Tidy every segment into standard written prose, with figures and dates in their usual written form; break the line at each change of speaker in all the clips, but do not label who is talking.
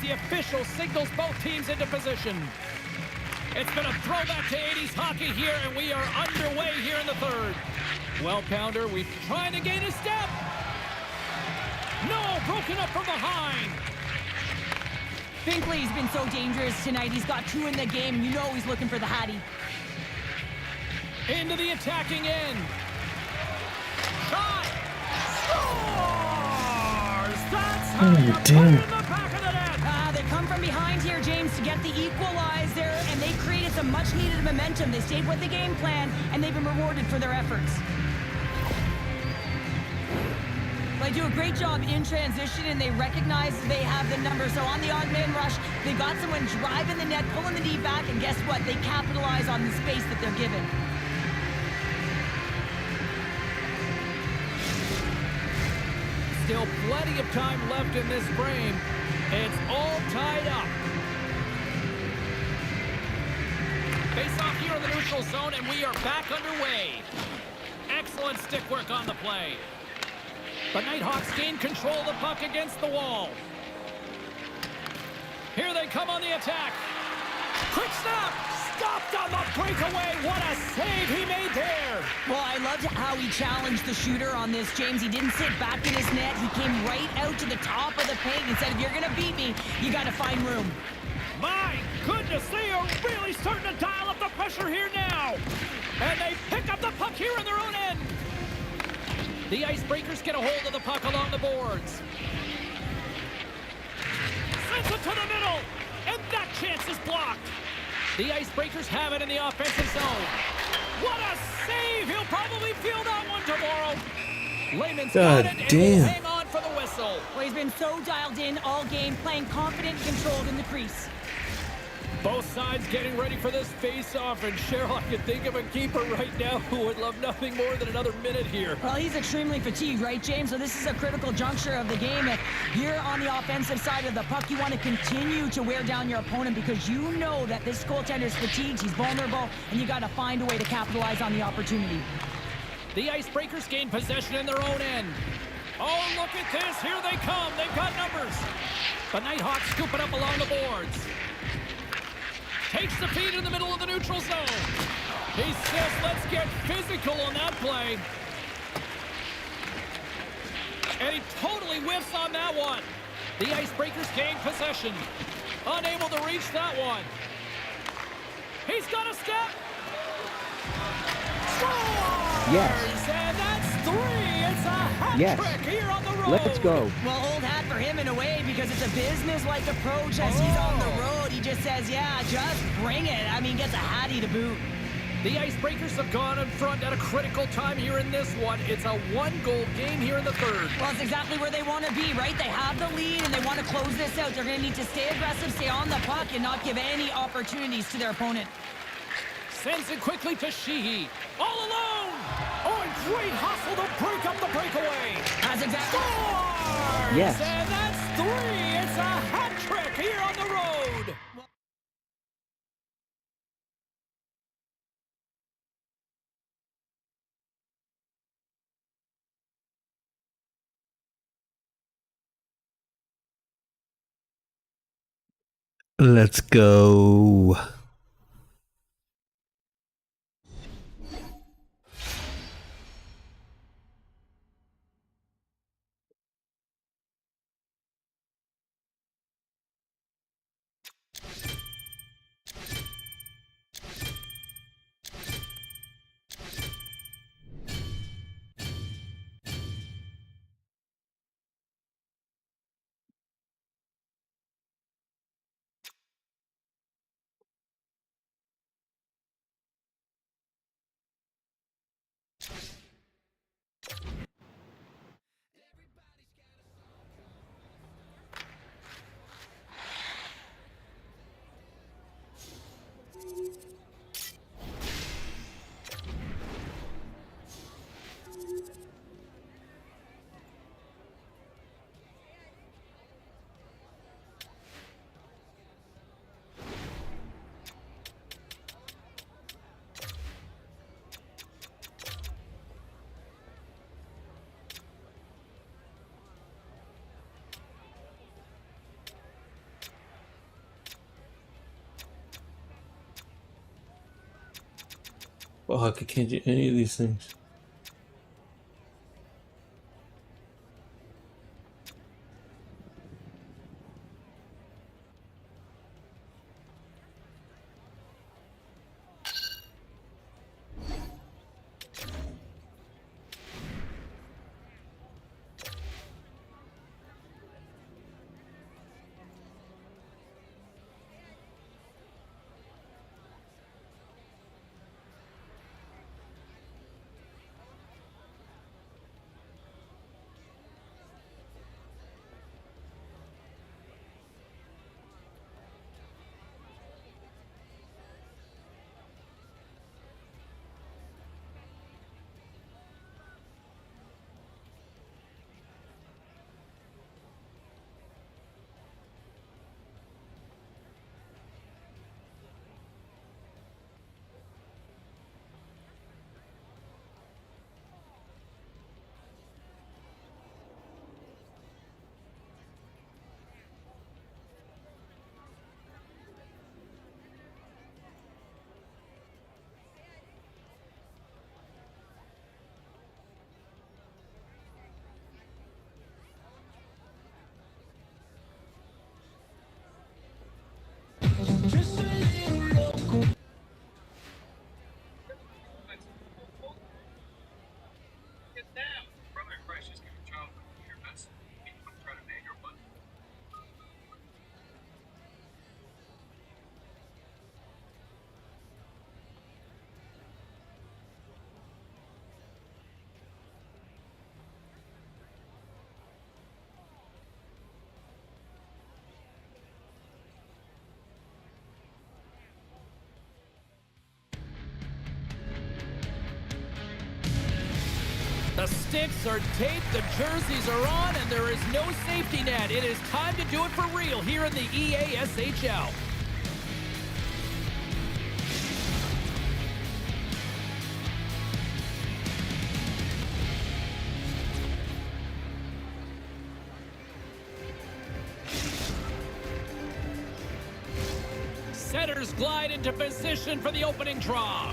the official signals both teams into position. It's been a throwback to 80s hockey here, and we are underway here in the third. Well, Pounder, we're trying to gain a step. No, broken up from behind.
Finkley's been so dangerous tonight. He's got 2 in the game, and you know he's looking for the Hattie.
Into the attacking end. Shot! Scores! That's how you put it in the back of the net.
They come from behind here, James, to get the equalizer, and they created some much-needed momentum. They stayed with the game plan, and they've been rewarded for their efforts. They do a great job in transition, and they recognize they have the number. So on the odd man rush, they got someone driving the net, pulling the D back, and guess what? They capitalize on the space that they're given.
Still plenty of time left in this frame. It's all tied up. Face off here in the neutral zone, and we are back underway. Excellent stick work on the play. The Nighthawks gain control of the puck against the wall. Here they come on the attack. Quick snap! Stopped on the breakaway. What a save he made there.
Well, I loved how he challenged the shooter on this, James. He didn't sit back in his net. He came right out to the top of the paint and said, if you're going to beat me, you got to find room.
My goodness, they are really starting to dial up the pressure here now. And they pick up the puck here in their own end. The Icebreakers get a hold of the puck along the boards. Sends it to the middle, and that chance is blocked. The Icebreakers have it in the offensive zone. What a save! He'll probably feel that one tomorrow. Lehman's got it, and will hang on for the whistle.
Well, he's been so dialed in all game, playing confident and controlled in the crease.
Both sides getting ready for this face-off, and Cheryl, I can think of a keeper right now who would love nothing more than another minute here.
Well, he's extremely fatigued, right, James? So this is a critical juncture of the game. If you're on the offensive side of the puck, you want to continue to wear down your opponent because you know that this goaltender's fatigued, he's vulnerable, and you got to find a way to capitalize on the opportunity.
The Icebreakers gain possession in their own end. Oh, look at this. Here they come. They've got numbers. The Nighthawks scoop it up along the boards. Takes the feed in the middle of the neutral zone. He says, let's get physical on that play. And he totally whiffs on that one. The Icebreakers gain possession. Unable to reach that one. He's got a step. Scores!
Yes.
And that's 3. It's a hat trick here on the road.
Let's go.
Well, old hat for him in a way because it's a business-like approach as he's on the road. He just says, yeah, just bring it. I mean, gets a Hattie to boot.
The Icebreakers have gone in front at a critical time here in this one. It's a 1-goal game here in the third.
Well, it's exactly where they want to be, right? They have the lead, and they want to close this out. They're going to need to stay aggressive, stay on the puck, and not give any opportunities to their opponent.
Sends it quickly to Sheehy. All alone! Oh, and great hustle to break up the breakaway.
That's exactly.
Scores!
Yes.
And that's 3. It's a hat trick here on the road.
Let's go. Fuck, I can't do any of these things.
The sticks are taped, the jerseys are on, and there is no safety net. It is time to do it for real here in the EASHL. Setters glide into position for the opening draw.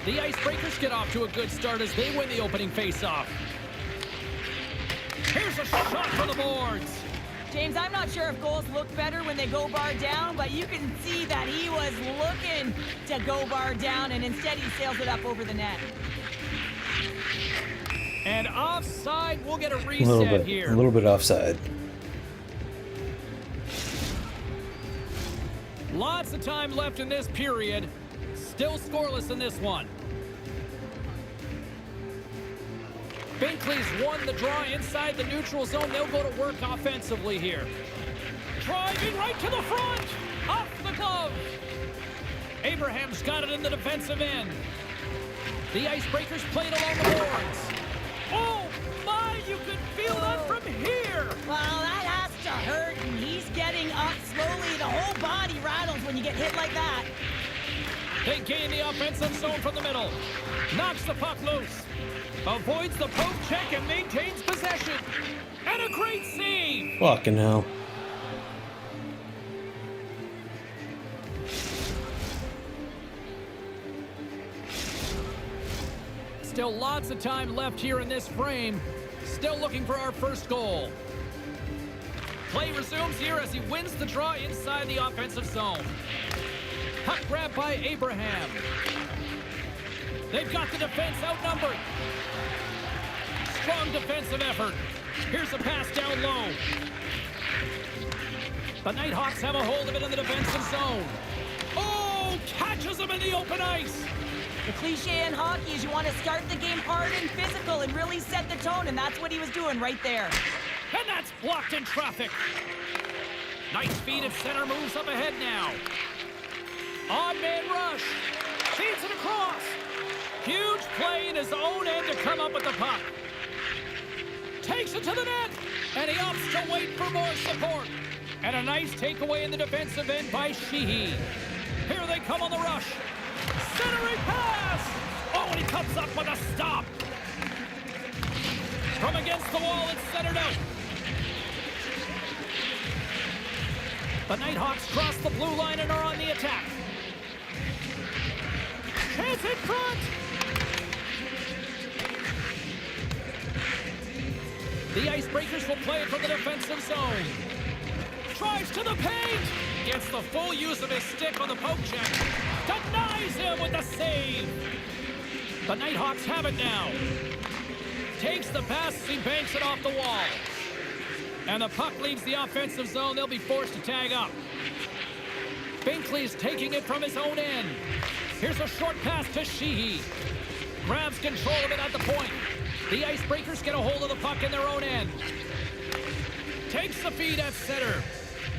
The Icebreakers get off to a good start as they win the opening faceoff. Here's a shot for the boards.
James, I'm not sure if goals look better when they go bar down, but you can see that he was looking to go bar down, and instead he sails it up over the net.
And offside, we'll get a reset here.
A little bit offside.
Lots of time left in this period. Still scoreless in this one. Binkley's won the draw inside the neutral zone. They'll go to work offensively here. Driving right to the front. Off the glove. Abraham's got it in the defensive end. The Icebreakers played along the boards. Oh, my, you can feel that from here.
Well, that has to hurt, and he's getting up slowly. The whole body rattles when you get hit like that.
They gain the offensive zone from the middle. Knocks the puck loose. Avoids the poke check and maintains possession. And a great save.
Fucking hell.
Still lots of time left here in this frame. Still looking for our first goal. Play resumes here as he wins the draw inside the offensive zone. Puck grab by Abraham. They've got the defense outnumbered. Strong defensive effort. Here's a pass down low. The Nighthawks have a hold of it in the defensive zone. Oh, catches him in the open ice.
The cliche in hockey is you want to start the game hard and physical and really set the tone, and that's what he was doing right there.
And that's blocked in traffic. Nice speed at center, moves up ahead now. Odd man rush. Feeds it across. Huge play in his own end to come up with the puck. Takes it to the net. And he opts to wait for more support. And a nice takeaway in the defensive end by Sheehy. Here they come on the rush. Centering pass. Oh, and he comes up with a stop. From against the wall, it's centered out. The Nighthawks cross the blue line and are on the attack. It's in front! The Icebreakers will play it from the defensive zone. Drives to the paint! Gets the full use of his stick on the poke check. Denies him with the save! The Nighthawks have it now. Takes the pass as he banks it off the wall. And the puck leaves the offensive zone. They'll be forced to tag up. Binkley's taking it from his own end. Here's a short pass to Sheehy. Grabs control of it at the point. The Icebreakers get a hold of the puck in their own end. Takes the feed at center.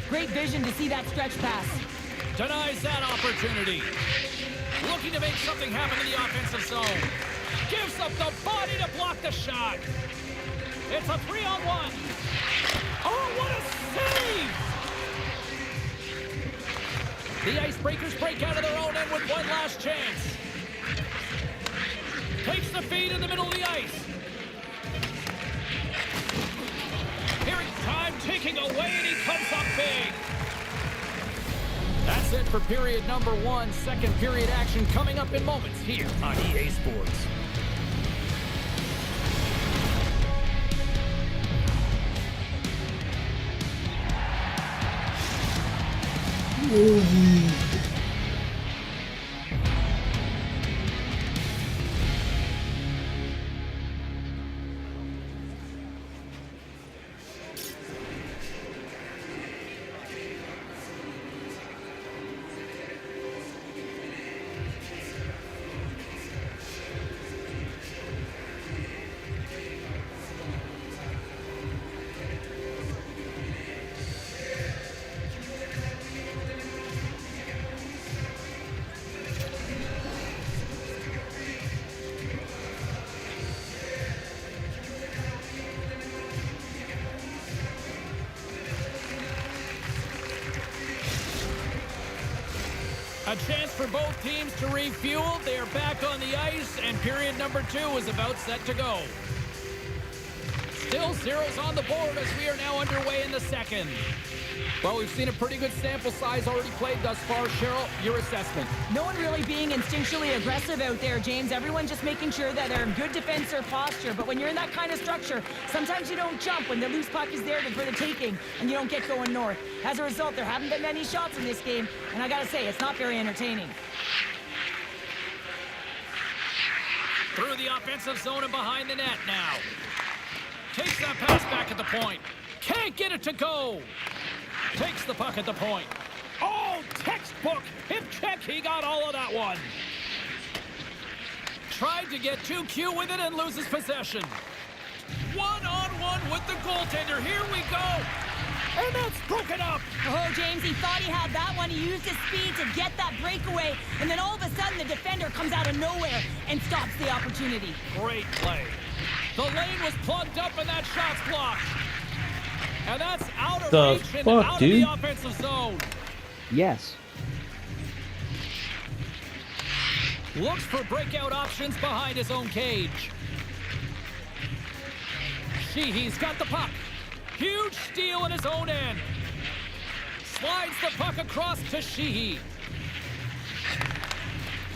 Great vision to see that stretch pass.
Denies that opportunity. Looking to make something happen in the offensive zone. Gives up the body to block the shot. It's a 3-on-1. Oh, what a save! The Icebreakers break out of their own end with one last chance. Takes the feed in the middle of the ice. Hearing time ticking away, and he comes up big. That's it for period number 1. Second period action coming up in moments here on EA Sports. A chance for both teams to refuel. They are back on the ice, and period number 2 is about set to go. Still zeros on the board as we are now underway in the second. Well, we've seen a pretty good sample size already played thus far. Cheryl, your assessment.
No one really being instinctually aggressive out there, James. Everyone just making sure that they're in good defensive posture. But when you're in that kind of structure, sometimes you don't jump when the loose puck is there for the taking, and you don't get going north. As a result, there haven't been many shots in this game, and I gotta say, it's not very entertaining.
Through the offensive zone and behind the net now. Takes that pass back at the point. Can't get it to go. Takes the puck at the point. Oh, textbook hip check. He got all of that one. Tried to get too cute with it and loses possession. One-on-one with the goaltender. Here we go. And that's broken up.
Oh, James, he thought he had that one. He used his speed to get that breakaway. And then all of a sudden, the defender comes out of nowhere and stops the opportunity.
Great play. The lane was plugged up and that shot's blocked. And that's out of reach and out of the offensive zone.
Yes.
Looks for breakout options behind his own cage. Sheehy's got the puck. Huge steal in his own end. Slides the puck across to Sheehy.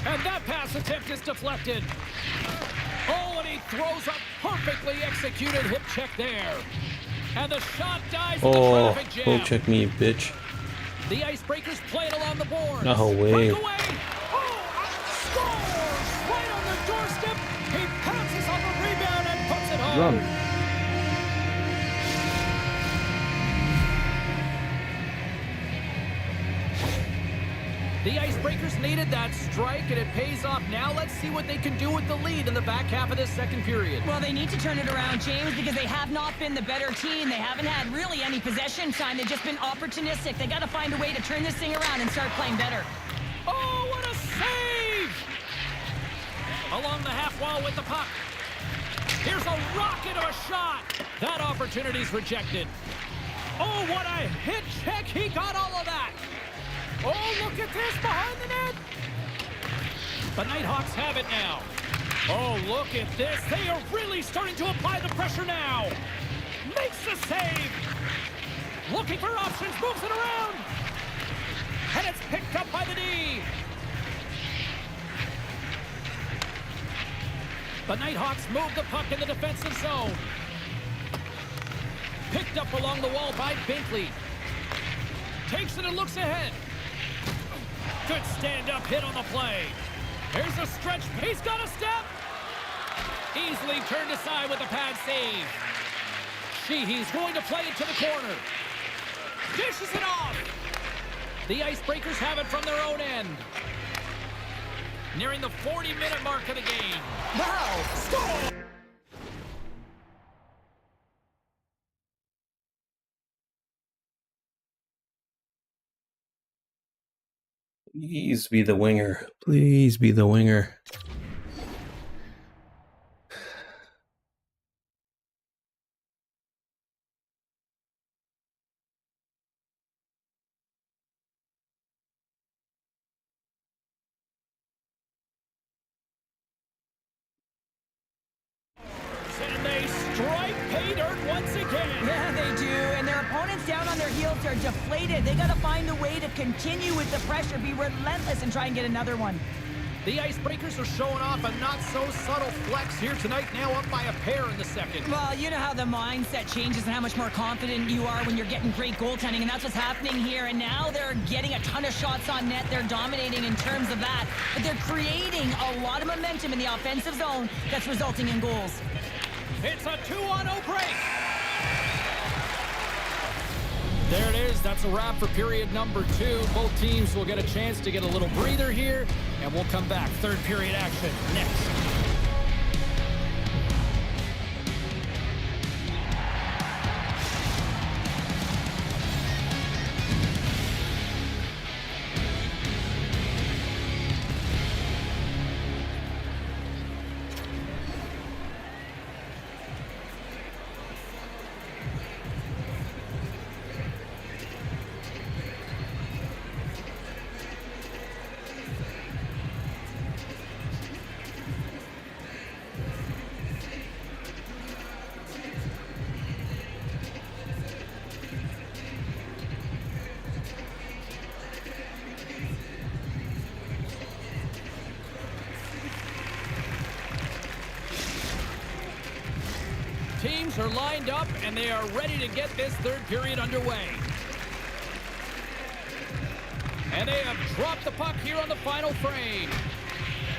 And that pass attempt is deflected. Oh, and he throws a perfectly executed hip check there. And the shot dies in the traffic jam.
Oh, check me, bitch.
The Icebreakers play it along the board.
No way.
Breakaway. Oh, scores! Right on the doorstep. He pounces on the rebound and puts it home.
Run.
The Icebreakers needed that strike, and it pays off. Now let's see what they can do with the lead in the back half of this second period.
Well, they need to turn it around, James, because they have not been the better team. They haven't had really any possession time. They've just been opportunistic. They got to find a way to turn this thing around and start playing better.
Oh, what a save! Along the half wall with the puck. Here's a rocket of a shot. That opportunity's rejected. Oh, what a hit check. He got all of that. Oh, look at this behind the net. The Nighthawks have it now. Oh, look at this. They are really starting to apply the pressure now. Makes the save. Looking for options, moves it around. And it's picked up by the D. The Nighthawks move the puck in the defensive zone. Picked up along the wall by Binkley. Takes it and looks ahead. Good stand-up hit on the play. Here's a stretch. He's got a step. Easily turned aside with a pad save. Sheehy's going to play it to the corner. Dishes it off. The Icebreakers have it from their own end. Nearing the 40-minute mark of the game.
Wow! Score!
Please be the winger. Please be the winger.
And they strike pay dirt once again.
Yeah, they do. And their opponents down on their heels are deflated. They got to find a way to continue with the pressure, be relentless, and try and get another one.
The Icebreakers are showing off a not-so-subtle flex here tonight, now up by a pair in the second.
Well, you know how the mindset changes and how much more confident you are when you're getting great goaltending, and that's what's happening here. And now they're getting a ton of shots on net. They're dominating in terms of that. But they're creating a lot of momentum in the offensive zone that's resulting in goals.
It's a 2-on-0 break. There it is. That's a wrap for period number 2. Both teams will get a chance to get a little breather here, and we'll come back. Third period action next. Teams are lined up, and they are ready to get this third period underway. And they have dropped the puck here on the final frame.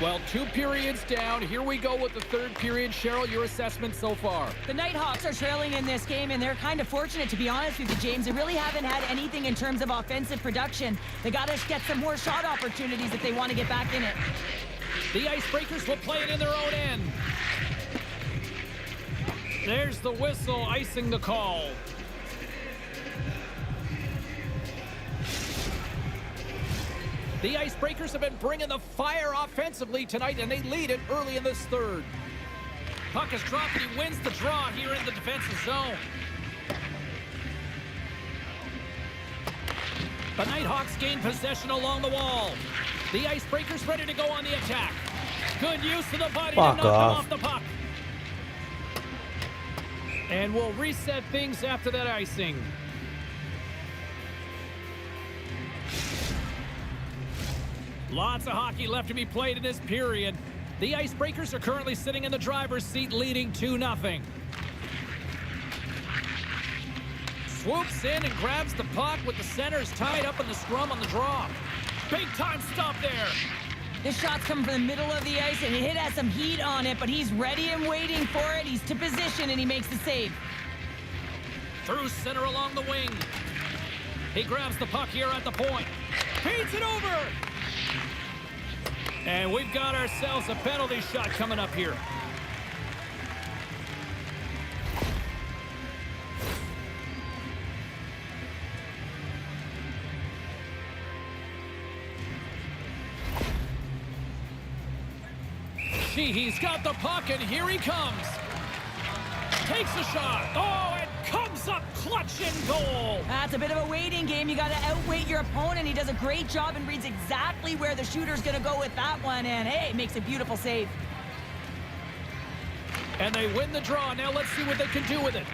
Well, 2 periods down. Here we go with the third period. Cheryl, your assessment so far?
The Nighthawks are trailing in this game, and they're kind of fortunate, to be honest with you, James. They really haven't had anything in terms of offensive production. They got to get some more shot opportunities if they want to get back in it.
The Icebreakers will play it in their own end. There's the whistle, icing the call. The Icebreakers have been bringing the fire offensively tonight, and they lead it early in this third. Puck is dropped, and he wins the draw here in the defensive zone. The Nighthawks gain possession along the wall. The Icebreakers ready to go on the attack. Good use of the body to knock them off the puck. And we'll reset things after that icing. Lots of hockey left to be played in this period. The Icebreakers are currently sitting in the driver's seat, leading 2-0. Swoops in and grabs the puck with the centers tied up in the scrum on the draw. Big time stop there.
This shot's coming from the middle of the ice, and it has some heat on it, but he's ready and waiting for it. He's to position, and he makes the save.
Through center along the wing. He grabs the puck here at the point. Feeds it over. And we've got ourselves a penalty shot coming up here. He's got the puck, and here he comes. Takes a shot. Oh, it comes up clutch in goal.
That's a bit of a waiting game. You got to outweight your opponent. He does a great job and reads exactly where the shooter's going to go with that one. And, hey, makes a beautiful save.
And they win the draw. Now let's see what they can do with it.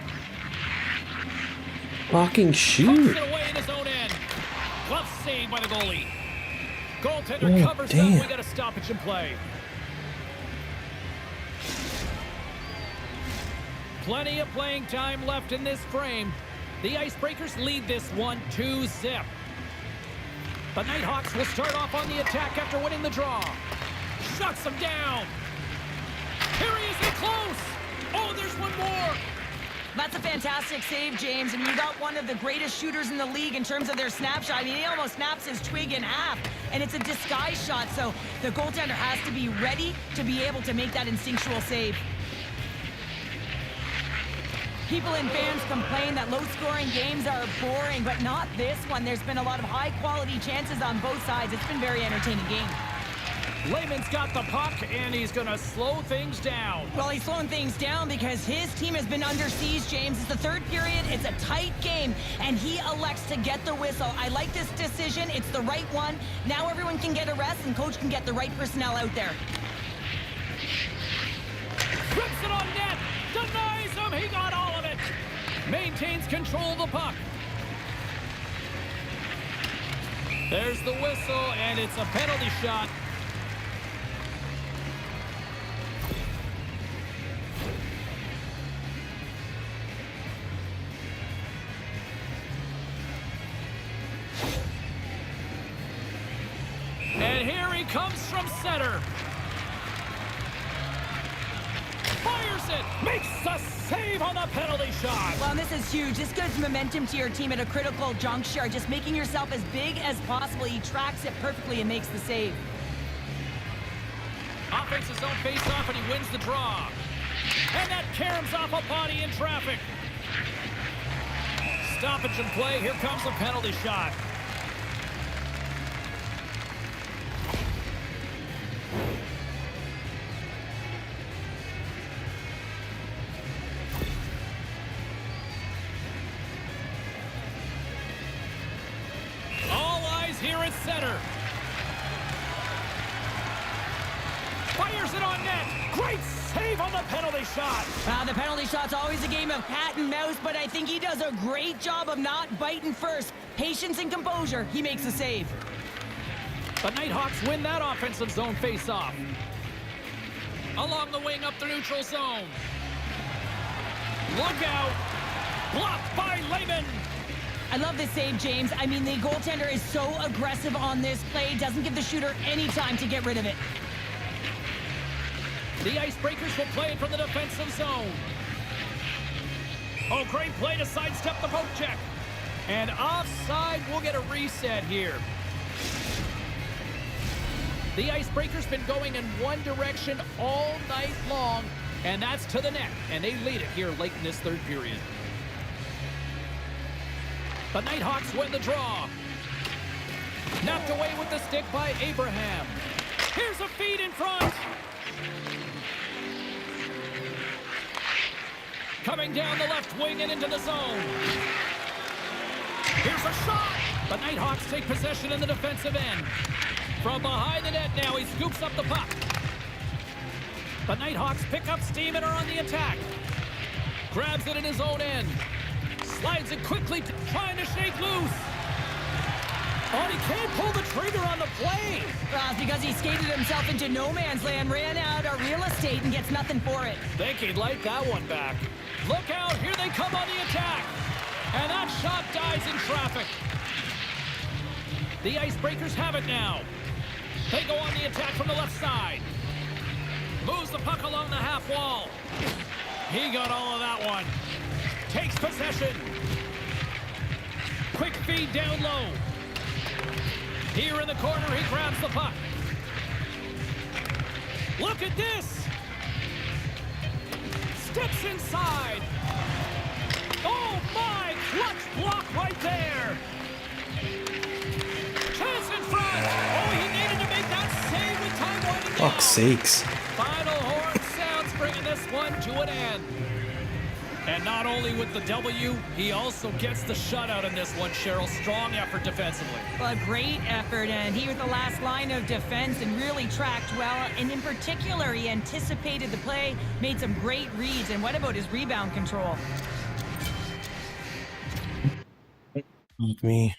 Fucking shoot.
Puts it away in his own end. Glove save by the goalie. Goaltender covers up. We got a stoppage in play. Plenty of playing time left in this frame. The Icebreakers lead this one 2-0. The Nighthawks will start off on the attack after winning the draw. Shuts him down. Here he is in close. Oh, there's one more.
That's a fantastic save, James. And you got one of the greatest shooters in the league in terms of their snapshot. I mean, he almost snaps his twig in half, and it's a disguise shot. So the goaltender has to be ready to be able to make that instinctual save. People and fans complain that low-scoring games are boring, but not this one. There's been a lot of high-quality chances on both sides. It's been a very entertaining game.
Lehman's got the puck, and he's going to slow things down.
Well, he's slowing things down because his team has been under siege, James. It's the third period. It's a tight game, and he elects to get the whistle. I like this decision. It's the right one. Now everyone can get a rest, and coach can get the right personnel out there.
Rips it on net. Denies him. He got all of it. Maintains control of the puck. There's the whistle, and it's a penalty shot. And here he comes from center. Fires it. Makes the save on the penalty shot.
Well, this is huge. This gives momentum to your team at a critical juncture. Just making yourself as big as possible. He tracks it perfectly and makes the save.
Offense his own face-off, and he wins the draw. And that caroms off a body in traffic. Stoppage in play. Here comes a penalty shot. Here at center. Fires it on net. Great save on the penalty shot.
The penalty shot's always a game of cat and mouse, but I think he does a great job of not biting first. Patience and composure. He makes a save.
The Nighthawks win that offensive zone face-off. Along the wing up the neutral zone. Look out. Blocked by Lehman.
I love this save, James. I mean, the goaltender is so aggressive on this play. Doesn't give the shooter any time to get rid of it.
The Icebreakers will play it from the defensive zone. Oh, great play to sidestep the poke check. And offside, we'll get a reset here. The Icebreakers been going in one direction all night long, and that's to the net. And they lead it here late in this third period. The Nighthawks win the draw. Knocked away with the stick by Abraham. Here's a feed in front. Coming down the left wing and into the zone. Here's a shot. The Nighthawks take possession in the defensive end. From behind the net now, he scoops up the puck. The Nighthawks pick up steam and are on the attack. Grabs it in his own end. Slides it quickly, trying to shake loose. Oh, he can't pull the trigger on the play.
It's because he skated himself into no man's land, ran out of real estate, and gets nothing for it.
Think he'd like that one back. Look out, here they come on the attack. And that shot dies in traffic. The Icebreakers have it now. They go on the attack from the left side. Moves the puck along the half wall. He got all of that one. Takes possession. Quick feed down low. Here in the corner, he grabs the puck. Look at this. Steps inside. Oh my, clutch block right there. Chance in front. Oh, he needed to make that save with time winding down.
Fuck's sakes.
Final horn sounds, bringing this one to an end. And not only with the W, he also gets the shutout in this one, Cheryl. Strong effort defensively.
Well, a great effort, and he was the last line of defense and really tracked well. And in particular, he anticipated the play, made some great reads. And what about his rebound control?
Fuck me.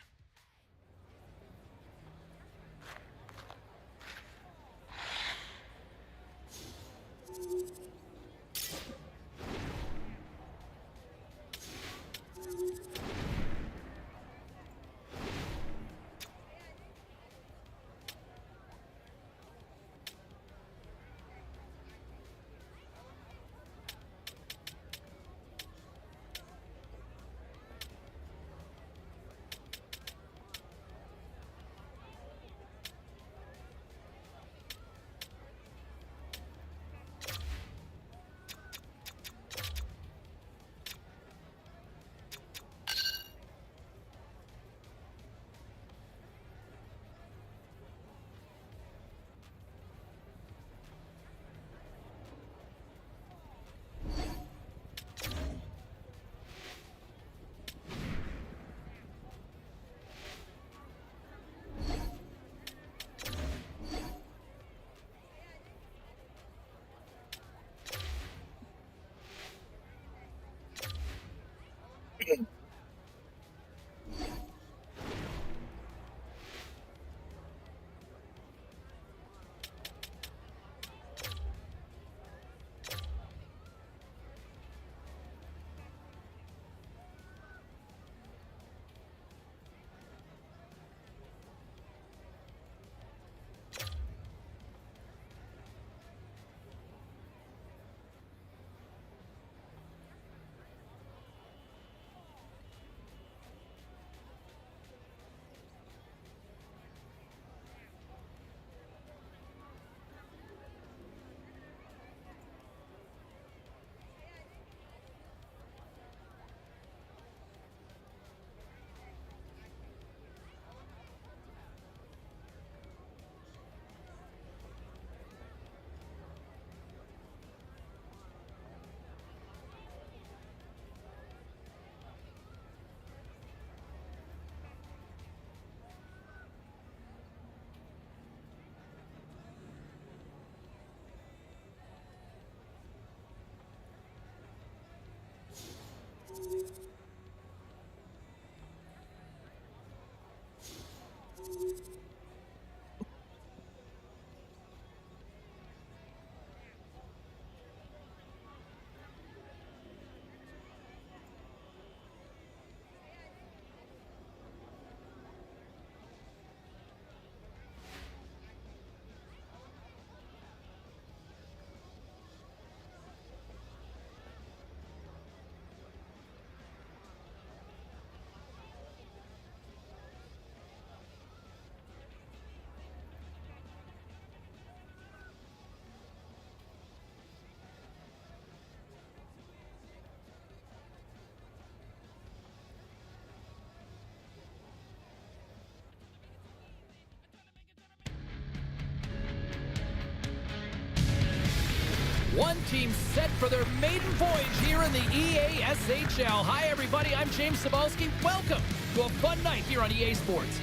teams set for their maiden voyage here in the EASHL. Hi, everybody. I'm James Cebulski. Welcome to a fun night here on EA Sports.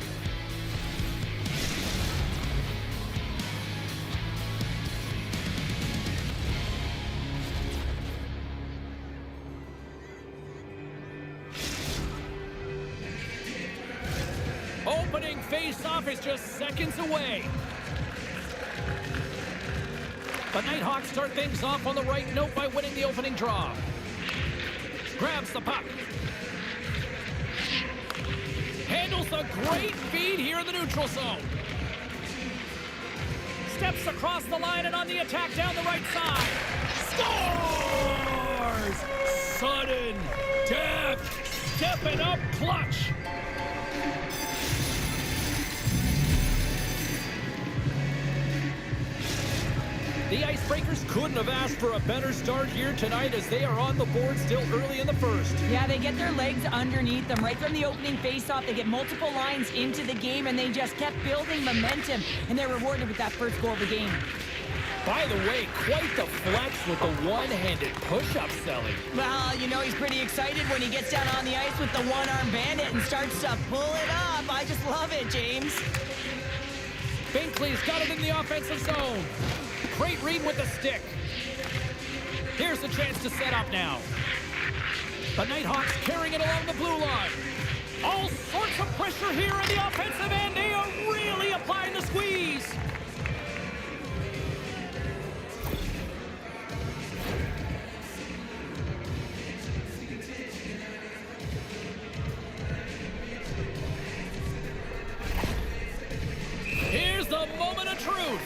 Opening face-off is just seconds away. The Nighthawks start things off on the right note by winning the opening draw. Grabs the puck. Handles a great feed here in the neutral zone. Steps across the line and on the attack down the right side. Scores! Sudden death. Stepping up clutch. The Icebreakers couldn't have asked for a better start here tonight as they are on the board still early in the first.
Yeah, they get their legs underneath them right from the opening faceoff. They get multiple lines into the game, and they just kept building momentum, and they're rewarded with that first goal of the game.
By the way, quite the flex with the one-handed push-up selling.
Well, you know he's pretty excited when he gets down on the ice with the one-arm bandit and starts to pull it up. I just love it, James.
Binkley's got it in the offensive zone. Great read with the stick. Here's the chance to set up now. The Nighthawks carrying it along the blue line. All sorts of pressure here in the offensive end. They are really applying the squeeze. Here's the moment of truth.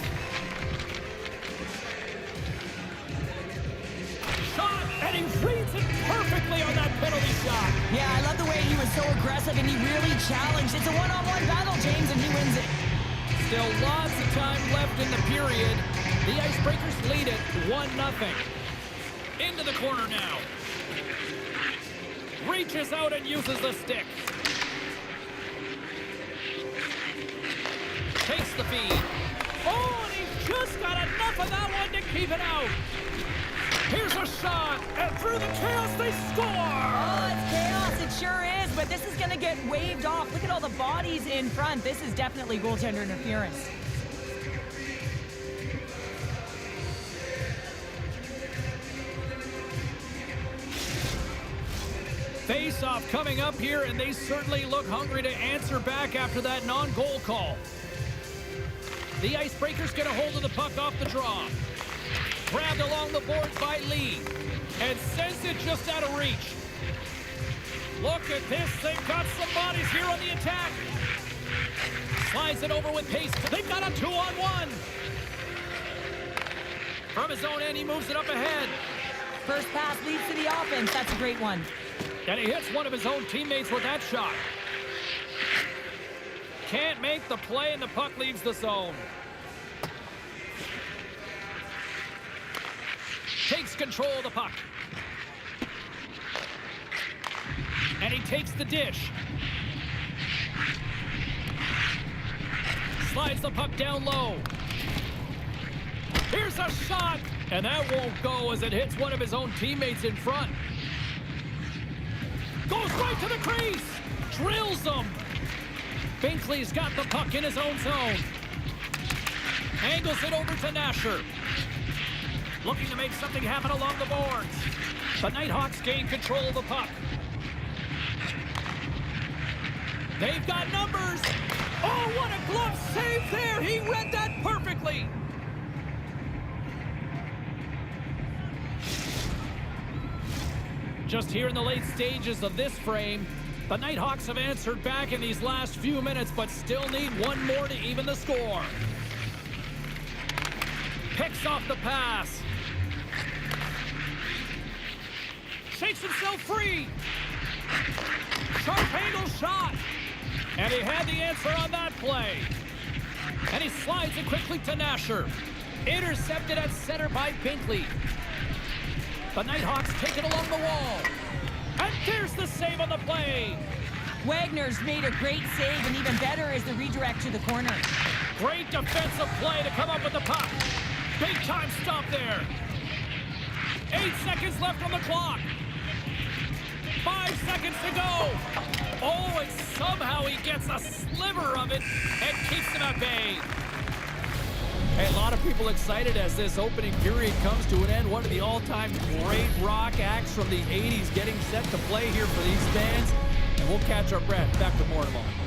And he reads it perfectly on that penalty shot.
Yeah, I love the way he was so aggressive and he really challenged. It's a one-on-one battle, James, and he wins it.
Still lots of time left in the period. The Icebreakers lead it 1-0. Into the corner now. Reaches out and uses the stick. Takes the feed. Oh, and he just got enough of that one to keep it out. Here's a shot, and through the chaos, they score!
Oh, it's chaos, it sure is, but this is going to get waved off. Look at all the bodies in front. This is definitely goaltender interference.
Face-off coming up here, and they certainly look hungry to answer back after that non-goal call. The Icebreakers get a hold of the puck off the draw. Grabbed along the boards by Lee, and sends it just out of reach. Look at this, they've got some bodies here on the attack. Slides it over with pace, they've got a 2-on-1. From his own end, he moves it up ahead.
First pass leads to the offense, that's a great one.
And he hits one of his own teammates with that shot. Can't make the play, and the puck leaves the zone. Takes control of the puck. And he takes the dish. Slides the puck down low. Here's a shot. And that won't go as it hits one of his own teammates in front. Goes right to the crease. Drills them. Binkley's got the puck in his own zone. Angles it over to Nasher. Looking to make something happen along the boards. The Nighthawks gain control of the puck. They've got numbers. Oh, what a glove save there. He read that perfectly. Just here in the late stages of this frame, the Nighthawks have answered back in these last few minutes, but still need one more to even the score. Picks off the pass. Shakes himself free. Sharp angle shot. And he had the answer on that play. And he slides it quickly to Nasher. Intercepted at center by Binkley. The Nighthawks take it along the wall. And there's the save on the play.
Wagner's made a great save, and even better is the redirect to the corner.
Great defensive play to come up with the puck. Big time stop there. 8 seconds left on the clock. 5 seconds to go. Oh, and somehow he gets a sliver of it and keeps him at bay. Hey, a lot of people excited as this opening period comes to an end. One of the all-time great rock acts from the 80s getting set to play here for these fans. And we'll catch our breath. Back to more in a moment.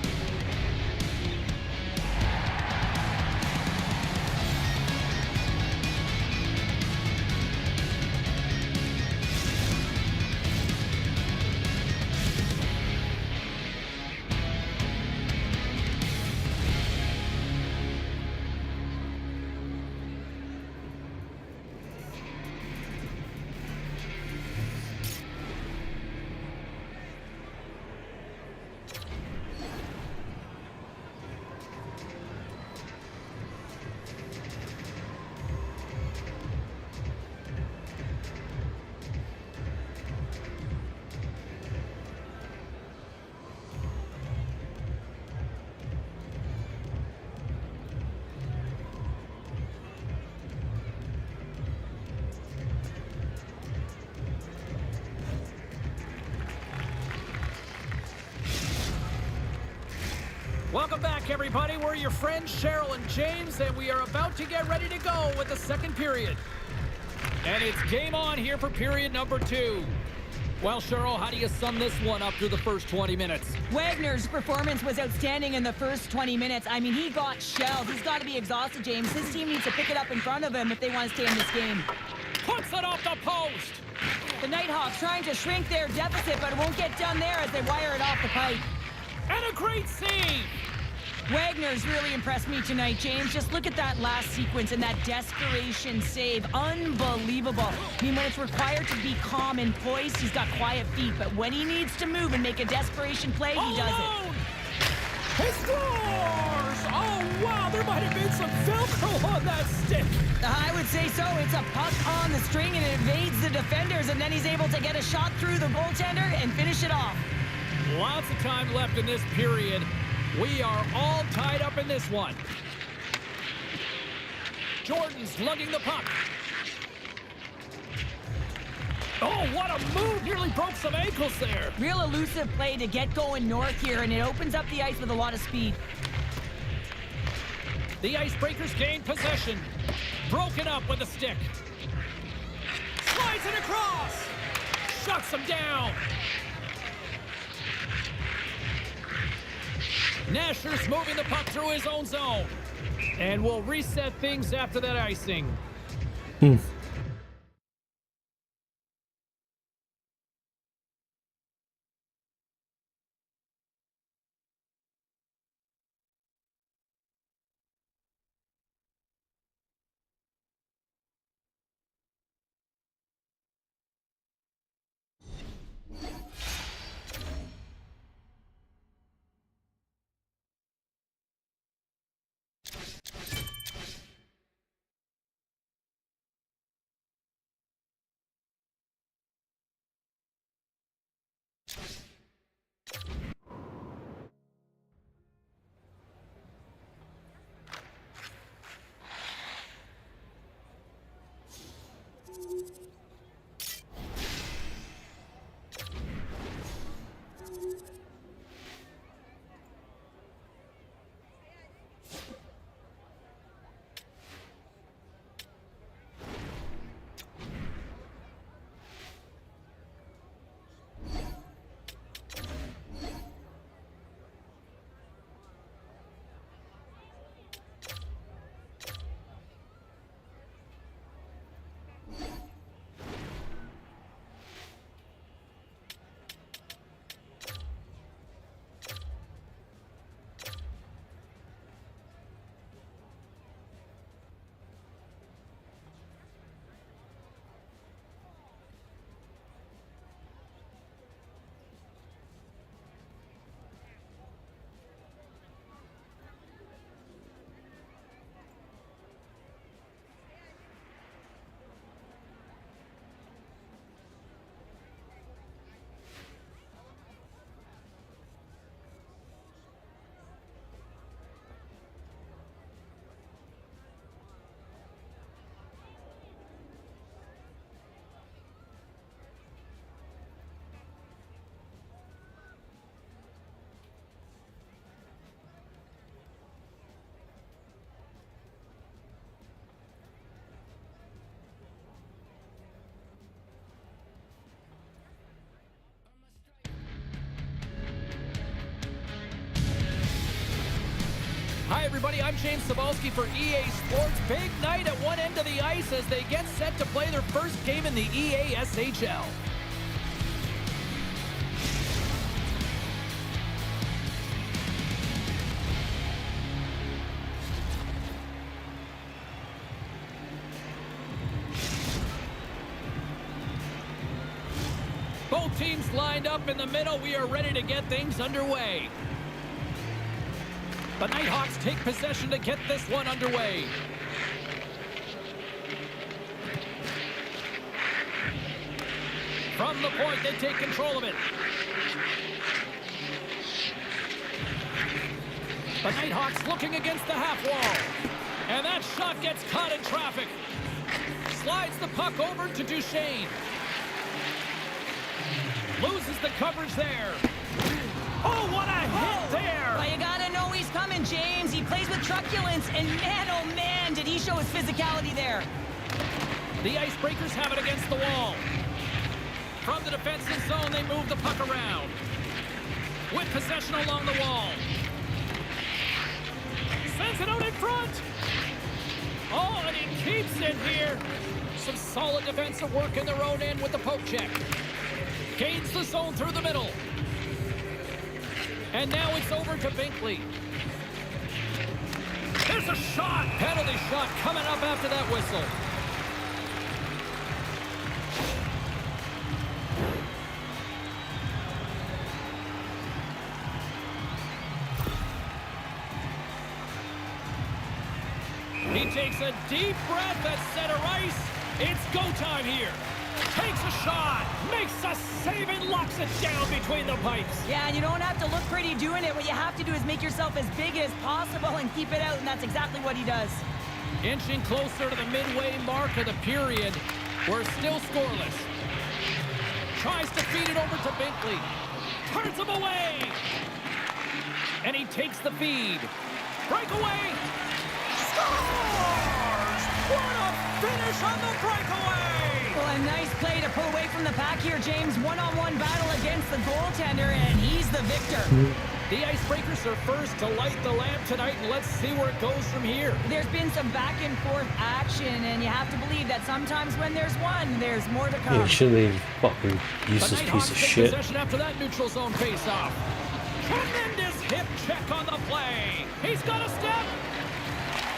Welcome back, everybody. We're your friends, Cheryl and James, and we are about to get ready to go with the second period. And it's game on here for period number 2. Well, Cheryl, how do you sum this one up through the first 20 minutes?
Wagner's performance was outstanding in the first 20 minutes. I mean, he got shelled. He's got to be exhausted, James. His team needs to pick it up in front of him if they want to stay in this game.
Puts it off the post.
The Nighthawks trying to shrink their deficit, but it won't get done there as they wire it off the pipe.
And a great save.
Wagner's really impressed me tonight, James. Just look at that last sequence and that desperation save. Unbelievable. I mean, when it's required to be calm and poised, he's got quiet feet. But when he needs to move and make a desperation play, he does it.
He scores! Oh, wow, there might have been some Velcro on that stick.
I would say so. It's a puck on the string, and it evades the defenders, and then he's able to get a shot through the goaltender and finish it off.
Lots of time left in this period. We are all tied up in this one. Jordan's lugging the puck. Oh, what a move. Nearly broke some ankles there.
Real elusive play to get going north here, and it opens up the ice with a lot of speed.
The Icebreakers gain possession. Broken up with a stick. Slides it across. Shuts him down. Nasher's moving the puck through his own zone. And we'll reset things after that icing. Hi, everybody. I'm James Cebulski for EA Sports. Big night at one end of the ice as they get set to play their first game in the EA SHL. Both teams lined up in the middle. We are ready to get things underway. The Nighthawks take possession to get this one underway. From the point, they take control of it. The Nighthawks looking against the half wall. And that shot gets caught in traffic. Slides the puck over to Duchesne. Loses the coverage there. Oh, what a hit there!
Well, you gotta know he's coming, James. He plays with truculence, and man, oh man, did he show his physicality there.
The Icebreakers have it against the wall. From the defensive zone, they move the puck around. With possession along the wall. Sends it out in front. Oh, and he keeps it here. Some solid defensive work in their own end with the poke check. Gains the zone through the middle. And now it's over to Binkley. There's a shot. Penalty shot coming up after that whistle. He takes a deep breath at center ice. It's go time here. Takes a shot, makes a save, and locks it down between the pipes.
Yeah, and you don't have to look pretty doing it. What you have to do is make yourself as big as possible and keep it out, and that's exactly what he does.
Inching closer to the midway mark of the period. We're still scoreless. Tries to feed it over to Binkley. Turns him away. And he takes the feed. Breakaway. Scores! What a finish on the breakaway!
Well, a nice play to pull away from the pack here, James. One-on-one battle against the goaltender, and he's the victor.
The Icebreakers are first to light the lamp tonight, and let's see where it goes from here.
There's been some back-and-forth action, and you have to believe that sometimes when there's one, there's more to come.
Yeah, shouldn't they fucking useless piece of shit.
Possession after that neutral zone face-off. Tremendous hip check on the play. He's got a step.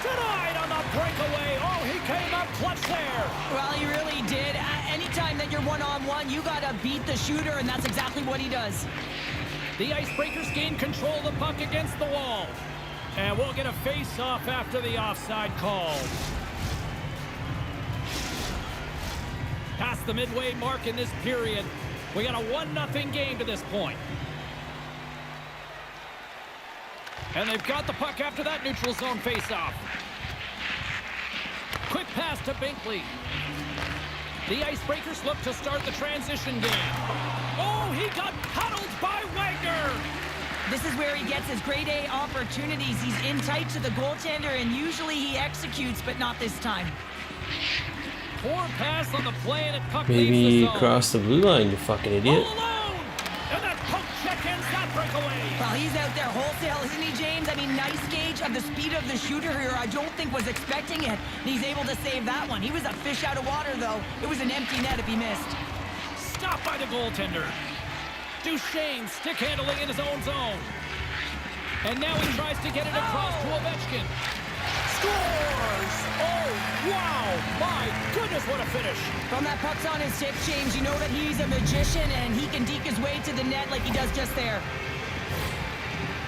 Denied on the breakaway. Oh, he came up clutch there.
Well, he really did. Anytime that you're one-on-one, you got to beat the shooter, and that's exactly what he does.
The Icebreakers gain control of the puck against the wall. And we'll get a face-off after the offside call. Past the midway mark in this period. We got a 1-0 game to this point. And they've got the puck after that neutral zone face-off. Quick pass to Binkley. The Icebreakers look to start the transition game. Oh, he got paddled by Wagner.
This is where he gets his grade A opportunities. He's in tight to the goaltender, and usually he executes, but not this time.
Poor pass on the play, and it puck leaves the
Maybe
zone.
cross the blue line, you fucking idiot.
All alone. And that poke check ends that breakaway.
Well, he's out there wholesale, isn't he, James? I mean, nice gauge of the speed of the shooter here. I don't think was expecting it. And he's able to save that one. He was a fish out of water, though. It was an empty net if he missed.
Stopped by the goaltender. Duchesne stick handling in his own zone. And now he tries to get it across to Ovechkin. Scores! Oh, wow! My goodness, what a finish.
From that puck's on his stick, James, you know that he's a magician, and he can deke his way to the net like he does just there.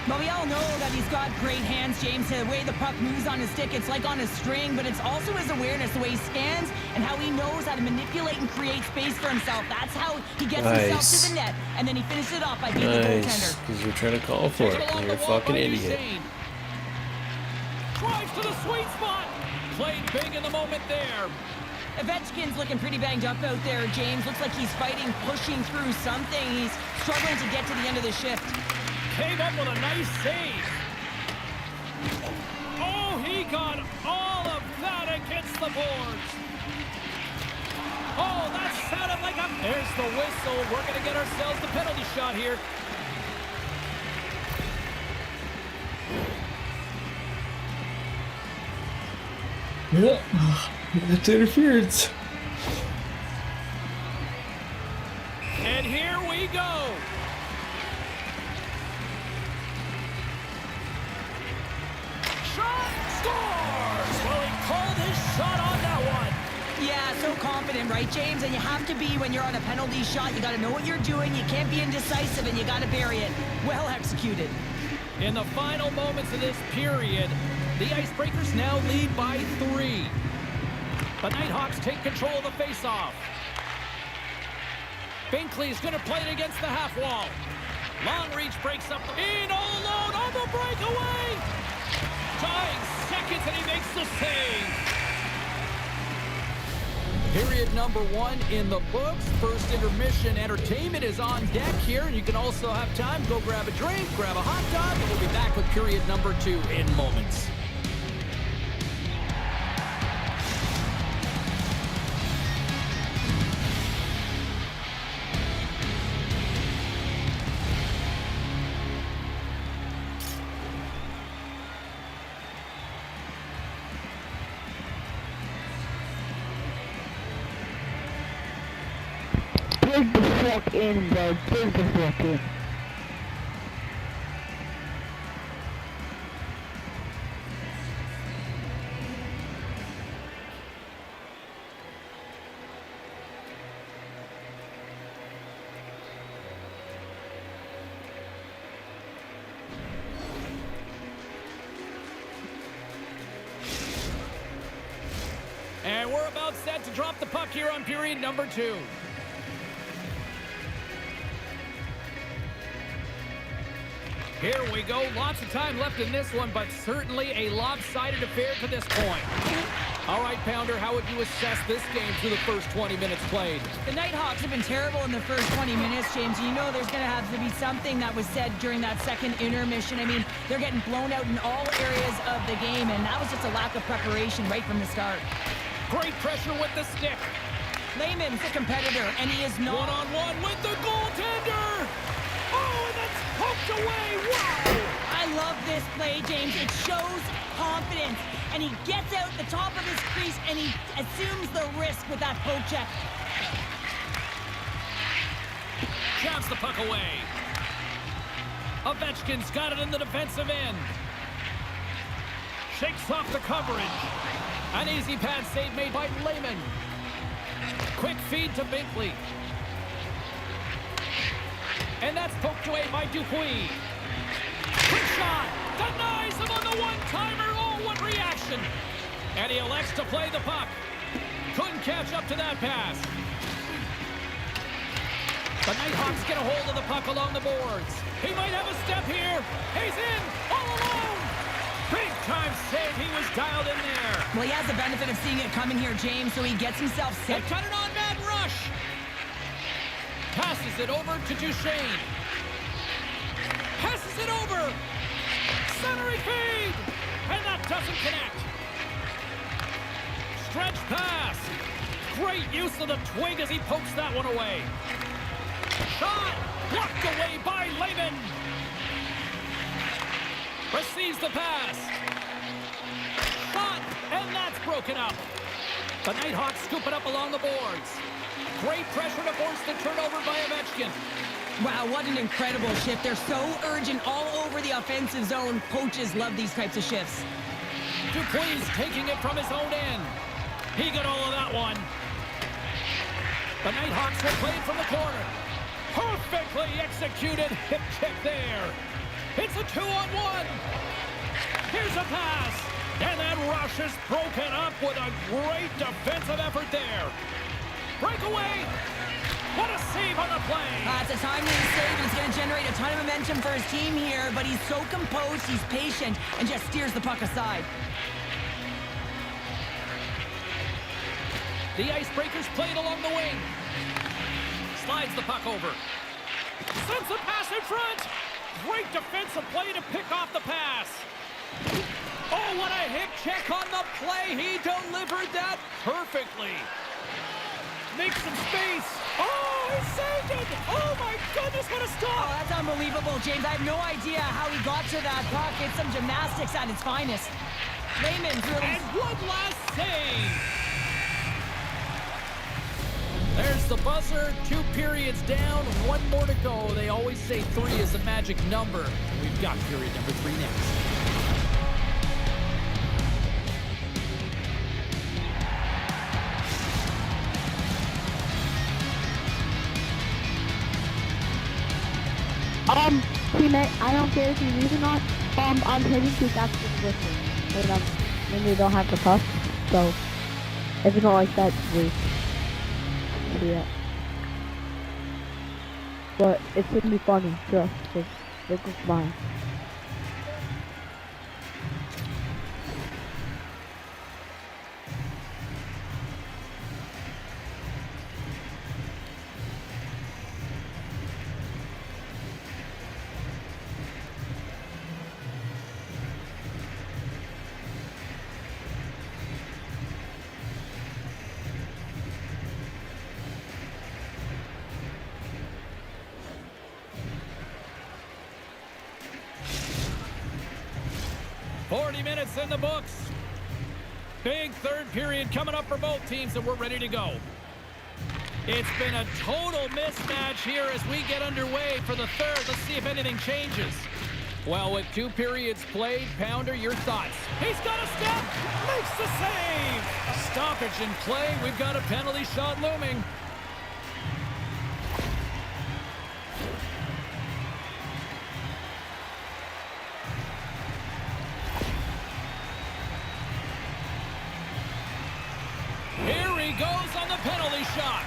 But we all know that he's got great hands, James. The way the puck moves on his stick, it's like on a string, but it's also his awareness, the way he stands and how he knows how to manipulate and create space for himself. That's how he gets himself to the net, and then he finishes it off by beating the goaltender.
Because you're trying to call for it. You're a fucking idiot.
Drives to the sweet spot. Played big in the moment there.
Ovechkin's looking pretty banged up out there, James. Looks like he's fighting, pushing through something. He's struggling to get to the end of the shift.
Came up with a nice save. Oh, he got all of that against the boards. Oh, that sounded like a... There's the whistle. We're going to get ourselves the penalty shot here.
Yeah. That's interference.
And here we go. Shot scores! Well, he called his shot on that one.
Yeah, so confident, right, James? And you have to be when you're on a penalty shot. You got to know what you're doing. You can't be indecisive, and you got to bury it. Well executed.
In the final moments of this period, the Icebreakers now lead by 3. The Nighthawks take control of the faceoff. Binkley's going to play it against the half wall. Long reach breaks up. In all alone on the breakaway. Tying seconds, and he makes the save. Period number 1 in the books. First intermission entertainment is on deck here, and you can also have time. Go grab a drink, grab a hot dog, and we'll be back with period number 2 in moments.
Dig the fuck in, bro. Dig the fuck in.
And we're about set to drop the puck here on period number 2. Here we go. Lots of time left in this one, but certainly a lopsided affair to this point. All right, Pounder, how would you assess this game through the first 20 minutes played?
The Nighthawks have been terrible in the first 20 minutes, James. You know there's going to have to be something that was said during that second intermission. I mean, they're getting blown out in all areas of the game, and that was just a lack of preparation right from the start.
Great pressure with the stick.
Lehman's a competitor, and he is not...
One-on-one with the goaltender! Oh, and that's poked away! Wow!
I love this play, James. It shows confidence, and he gets out the top of his crease, and he assumes the risk with that poke check.
Jabs the puck away. Ovechkin's got it in the defensive end. Shakes off the coverage. An easy pad save made by Lehman. Quick feed to Binkley. And that's poked away by Dupuis. Quick shot. Denies him on the one-timer. Oh, what reaction. And he elects to play the puck. Couldn't catch up to that pass. The Nighthawks get a hold of the puck along the boards. He might have a step here. He's in. All alone. Big time save. He was dialed in there.
Well, he has the benefit of seeing it coming here, James, so he gets himself set.
They cut it on man rush. Passes it over to Duchesne. Passes it over. Centering feed. And that doesn't connect. Stretch pass. Great use of the twig as he pokes that one away. Shot. Blocked away by Lehman. Receives the pass. Shot. And that's broken up. The Nighthawks scoop it up along the boards. Great pressure to force the turnover by Ovechkin.
Wow, what an incredible shift. They're so urgent all over the offensive zone. Coaches love these types of shifts.
Dupuis taking it from his own end. He got all of that one. The Nighthawks will play it from the corner. Perfectly executed hip check there. It's a 2-on-1. Here's a pass. And that rush is broken up with a great defensive effort there. Breakaway. What a save on the play.
It's a timely save, and it's going to generate a ton of momentum for his team here, but he's so composed, he's patient, and just steers the puck aside.
The Icebreakers play it along the wing. Slides the puck over. Sends the pass in front. Great defensive play to pick off the pass. Oh, what a hip check on the play. He delivered that perfectly. Makes some space. Oh, he saved it. Oh, my goodness, what a
Oh,
stop.
that's unbelievable, James. I have no idea how he got to that puck. It's some gymnastics at its finest. Layman's really...
And one last save. There's the buzzer. 2 periods down, 1 more to go. They always say 3 is a magic number. We've got period number 3 next.
Teammate, I don't care if you lose or not. I'm hitting to back to the whistle when they don't have the puck. So if you don't like that, please see it. But it's gonna be funny, just look at mine.
Minutes in the books. Big third period coming up for both teams, and we're ready to go. It's been a total mismatch here as we get underway for the third. Let's see if anything changes. Well, with 2 periods played, Pounder, your thoughts? He's got a step, makes the save. Stoppage in play. We've got a penalty shot looming. Goes on the penalty shot.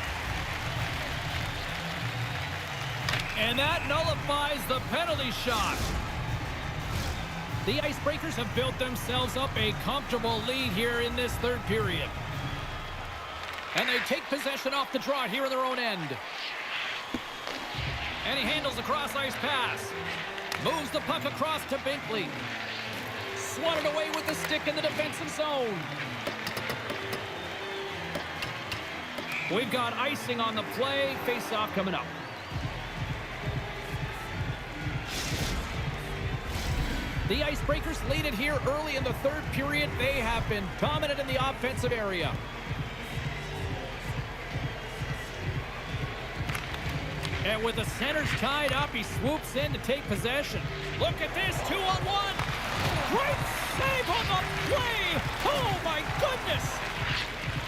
And that nullifies the penalty shot. The Icebreakers have built themselves up a comfortable lead here in this third period. And they take possession off the draw here in their own end. And he handles a cross-ice pass. Moves the puck across to Binkley. Swatted away with the stick in the defensive zone. We've got icing on the play. Face-off coming up. The Icebreakers lead it here early in the third period. They have been dominant in the offensive area. And with the centers tied up, he swoops in to take possession. Look at this, 2-on-1. Great save on the play. Oh, my goodness.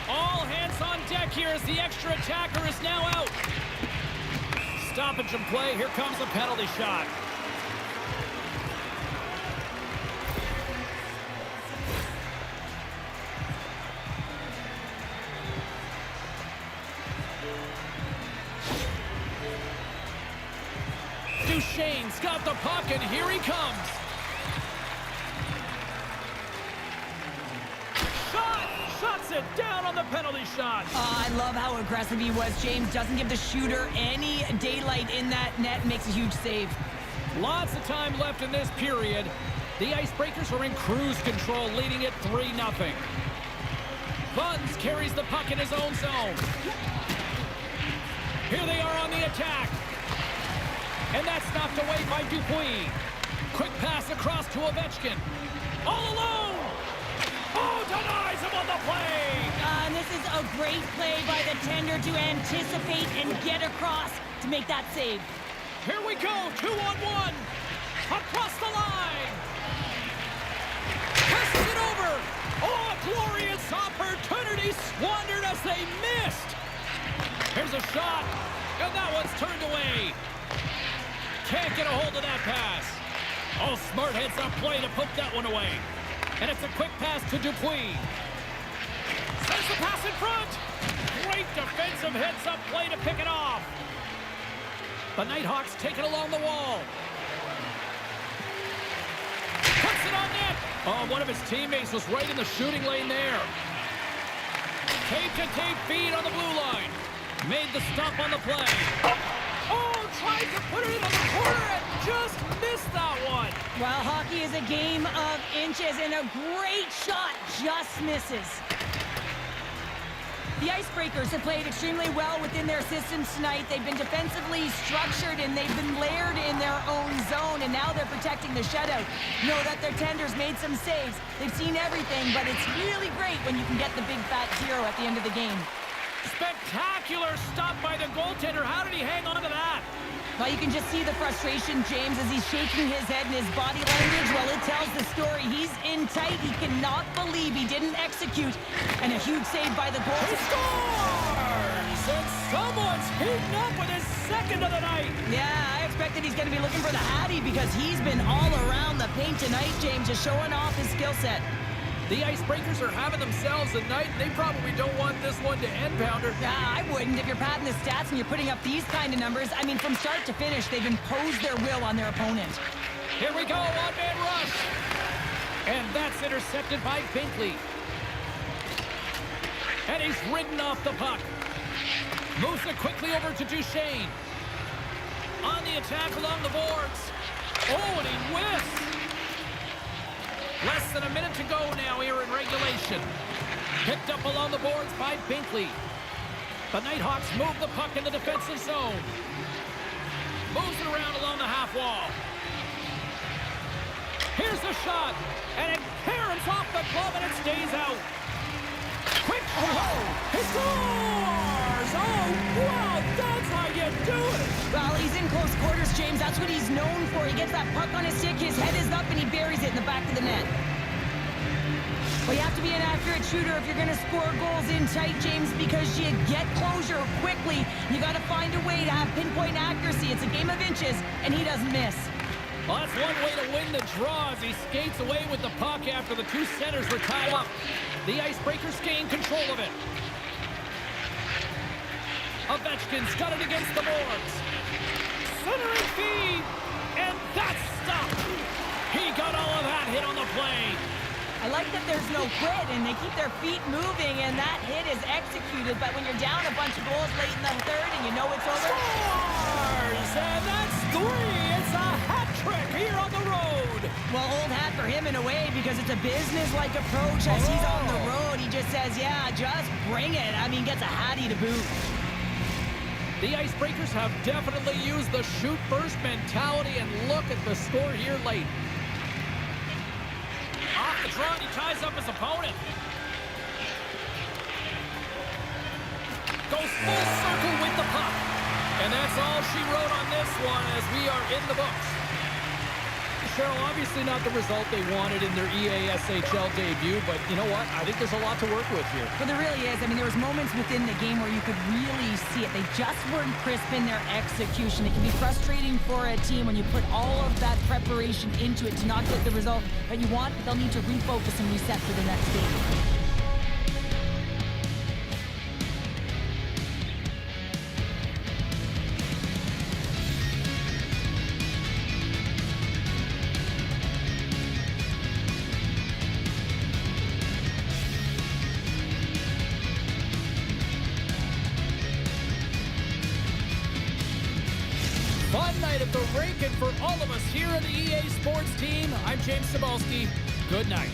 All hands on deck here as the extra attacker is now out. Stoppage in play. Here comes a penalty shot. Duchesne's got the puck, and here he comes. Shuts it down on the penalty shot.
I love how aggressive he was. James doesn't give the shooter any daylight in that net and makes a huge save.
Lots of time left in this period. The Icebreakers are in cruise control, leading it 3-0. Buns carries the puck in his own zone. Here they are on the attack. And that's knocked away by Dupuis. Quick pass across to Ovechkin. All alone. Oh, denies him on the play!
And this is a great play by the tender to anticipate and get across to make that save.
Here we go, 2-on-1. Across the line. Passes it over. Oh, a glorious opportunity squandered as they missed. Here's a shot, and that one's turned away. Can't get a hold of that pass. Oh, smart heads-up play to poke that one away. And it's a quick pass to Dupuis. Sends the pass in front. Great defensive heads-up play to pick it off. The Nighthawks take it along the wall. Puts it on net. Oh, one of his teammates was right in the shooting lane there. Tape-to-tape feed on the blue line. Made the stop on the play. Oh, tried to put it in the corner and just missed that one.
Well, hockey is a game of inches, and a great shot just misses. The Icebreakers have played extremely well within their systems tonight. They've been defensively structured and they've been layered in their own zone, and now they're protecting the shutout. Know that their tenders made some saves. They've seen everything, but it's really great when you can get the big fat zero at the end of the game.
Spectacular stop by the goaltender. How did he hang on to that?
Well, you can just see the frustration, James, as he's shaking his head and his body language. Well, it tells the story. He's in tight. He cannot believe he didn't execute. And a huge save by the
He
goaltender.
scores! And someone's heating up with his second of the night.
Yeah, I expected he's going to be looking for the Hattie because he's been all around the paint tonight, James, just showing off his skill set.
The Icebreakers are having themselves a night. They probably don't want this one to end, Pounder.
I wouldn't. If you're padding the stats and you're putting up these kind of numbers, I mean, from start to finish, they've imposed their will on their opponent.
Here we go, one-man rush. And that's intercepted by Binkley. And he's ridden off the puck. Moves it quickly over to Duchesne. On the attack along the boards. Oh, and he whiffs. Less than a minute to go now here in regulation. Picked up along the boards by Binkley. The Nighthawks move the puck in the defensive zone. Moves it around along the half wall. Here's the shot. And it caroms off the glove and it stays out. Quick throw. He scores! Oh, wow, that's how you do it.
Well, he's in close quarters, James. That's what he's known for. He gets that puck on his stick, his head is up, and he buries it in the back of the net. Well, you have to be an accurate shooter if you're going to score goals in tight, James, because you get closure quickly. You got to find a way to have pinpoint accuracy. It's a game of inches, and he doesn't miss.
Well, that's one way to win the draw as he skates away with the puck after the two centers were tied up. The Icebreakers gain control of it. Ovechkin's got it against the boards. Centering feed, and that's stopped. He got all of that hit on the play.
I like that there's no quit, and they keep their feet moving, and that hit is executed. But when you're down a bunch of goals late in the third and you know it's over...
Scores! And that's three! It's a hat trick here on the road!
Well, old hat for him in a way, because it's a business-like approach as he's on the road. He just says, yeah, just bring it. I mean, gets a hattie to boot.
The Icebreakers have definitely used the shoot-first mentality, and look at the score here late. Off the draw, he ties up his opponent. Goes full circle with the puck. And that's all she wrote on this one as we are in the books. Cheryl, obviously not the result they wanted in their EASHL debut, but you know what? I think there's a lot to work with here.
Well, there really is. I mean, there was moments within the game where you could really see it. They just weren't crisp in their execution. It can be frustrating for a team when you put all of that preparation into it to not get the result that you want, but they'll need to refocus and reset for the next game.
Fun night at the rink, and for all of us here on the EA Sports team, I'm James Cebulski. Good night.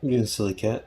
You silly cat.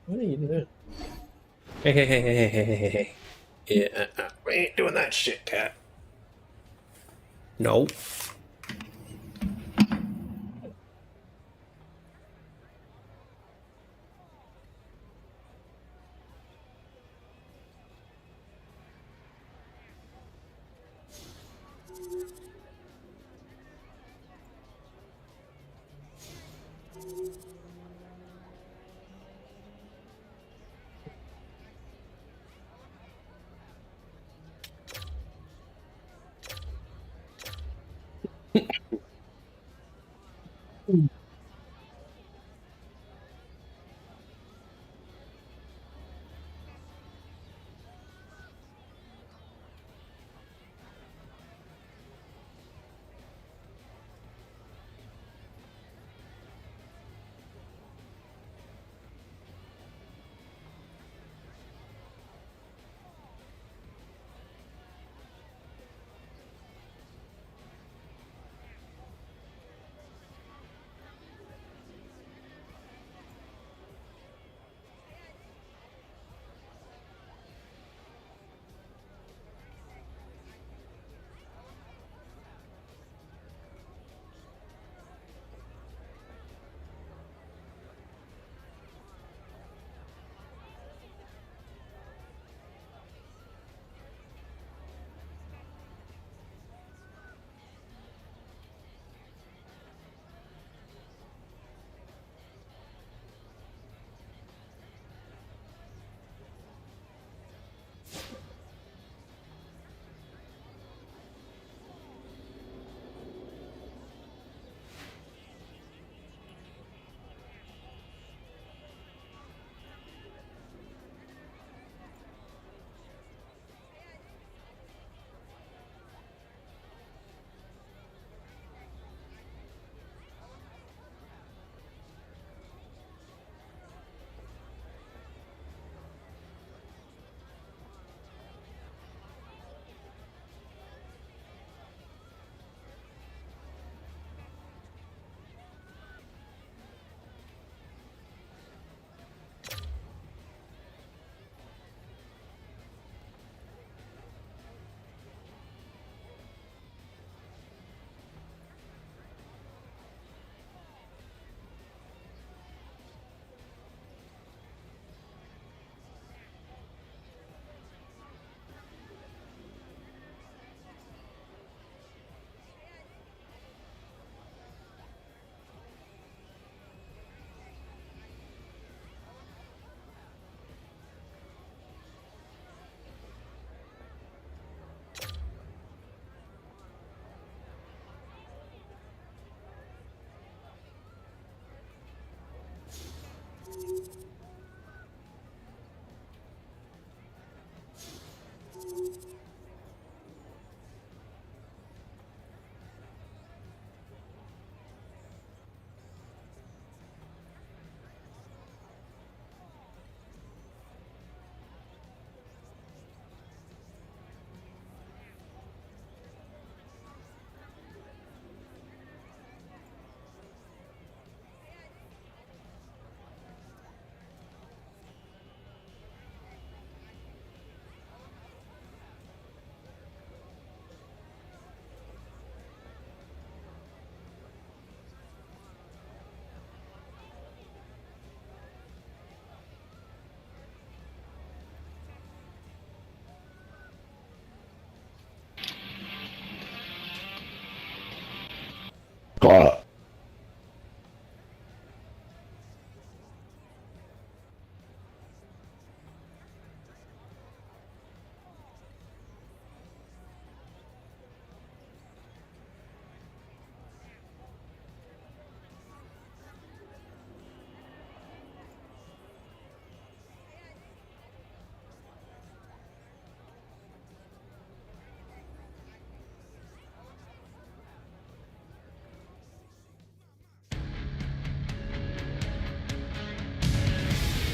What are you doing? Hey. Yeah, we ain't doing that shit, cat. No.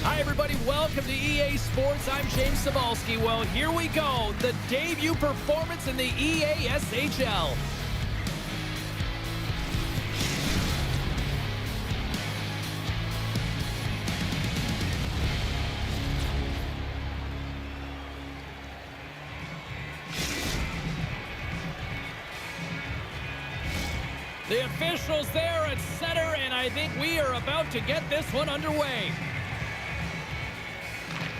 Hi, everybody. Welcome to EA Sports. I'm James Cebulski. Well, here we go. The debut performance in the EA SHL. The officials there at center, and I think we are about to get this one underway.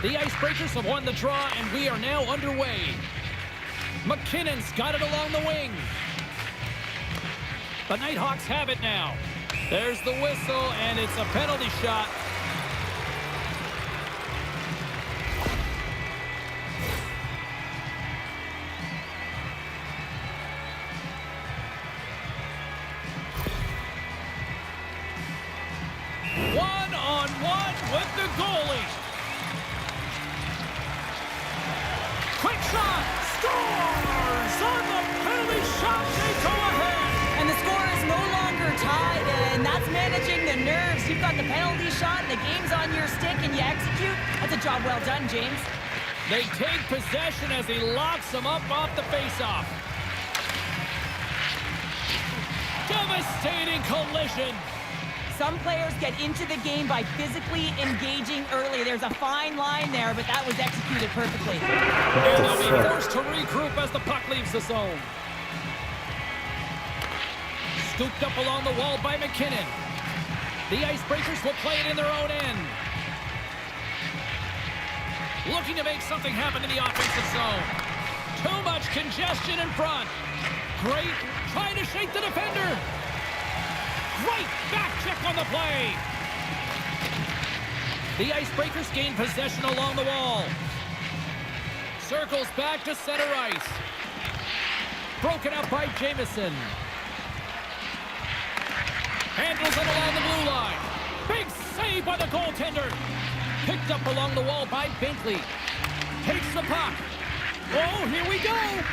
The Icebreakers have won the draw, and we are now underway. McKinnon's got it along the wing. The Nighthawks have it now. There's the whistle, and it's a penalty shot. One-on-one with the goalie. Quick shot, scores on the penalty shot, they go ahead.
And the score is no longer tied, and that's managing the nerves. You've got the penalty shot, and the game's on your stick, and you execute. That's a job well done, James.
They take possession as he locks them up off the faceoff. Devastating collision.
Some players get into the game by physically engaging early. There's a fine line there, but that was executed perfectly.
And they'll be forced to regroup as the puck leaves the zone. Scooped up along the wall by McKinnon. The Icebreakers will play it in their own end. Looking to make something happen in the offensive zone. Too much congestion in front. Great, trying to shake the defender. Great back check on the play. The Icebreakers gain possession along the wall. Circles back to center ice. Broken up by Jamison. Handles it along the blue line. Big save by the goaltender. Picked up along the wall by Binkley. Takes the puck. Oh, here we go.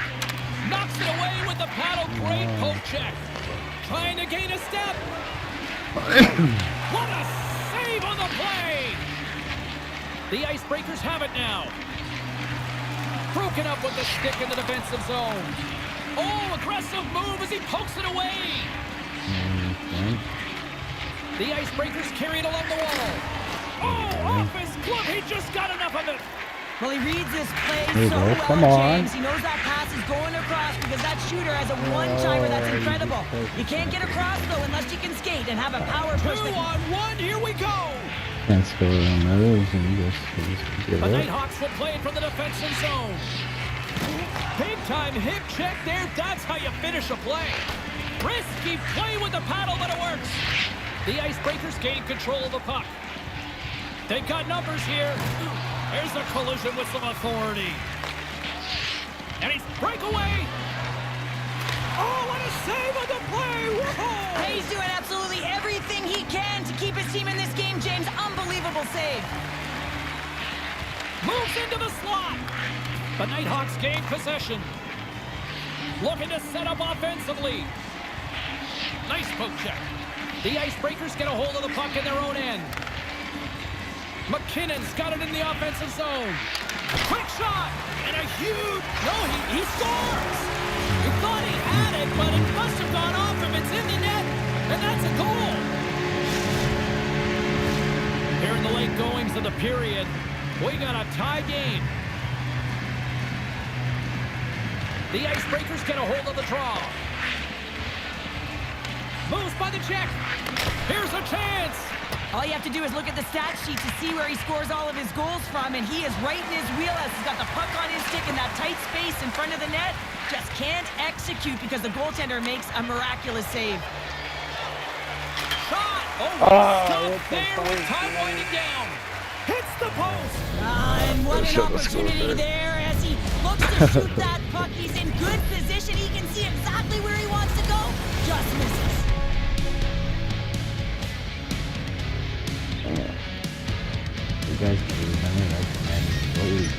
Knocks it away with the paddle. Great poke check. Trying to gain a step. What a save on the play. The Icebreakers have it now. Broken up with the stick in the defensive zone. Oh, aggressive move as he pokes it away. The Icebreakers carry it along the wall. Oh, off his glove. He just got enough of it.
Well, he reads this play so well,
Come on.
James. He knows that pass is going across because that shooter has a one-timer that's incredible. You can't get across, though, unless you can skate and have a power push.
2-on-1, here we go.
Can't score on those and just give
The
it.
Nighthawks will play it from the defensive zone. Big-time hip check there. That's how you finish a play. Risky play with the paddle, but it works. The Icebreakers gain control of the puck. They've got numbers here. There's a collision with some authority. And he's breakaway. Oh, what a save on the play. Whoa!
He's doing absolutely everything he can to keep his team in this game, James. Unbelievable save.
Moves into the slot. The Nighthawks gain possession. Looking to set up offensively. Nice poke check. The Icebreakers get a hold of the puck in their own end. McKinnon's got it in the offensive zone. Quick shot! And a huge... No, he scores! He thought he had it, but it must have gone off if it's in the net. And that's a goal. Here in the late goings of the period, we got a tie game. The Icebreakers get a hold of the draw. Moves by the check. Here's a chance.
All you have to do is look at the stat sheet to see where he scores all of his goals from, and he is right in his wheelhouse. He's got the puck on his stick in that tight space in front of the net. Just can't execute because the goaltender makes a miraculous save.
Stop there with time winding down. Hits the post.
And what an opportunity there as he looks to shoot that puck. He's in good position. He can see exactly where he wants to go. Just misses.
You guys can remember like the man is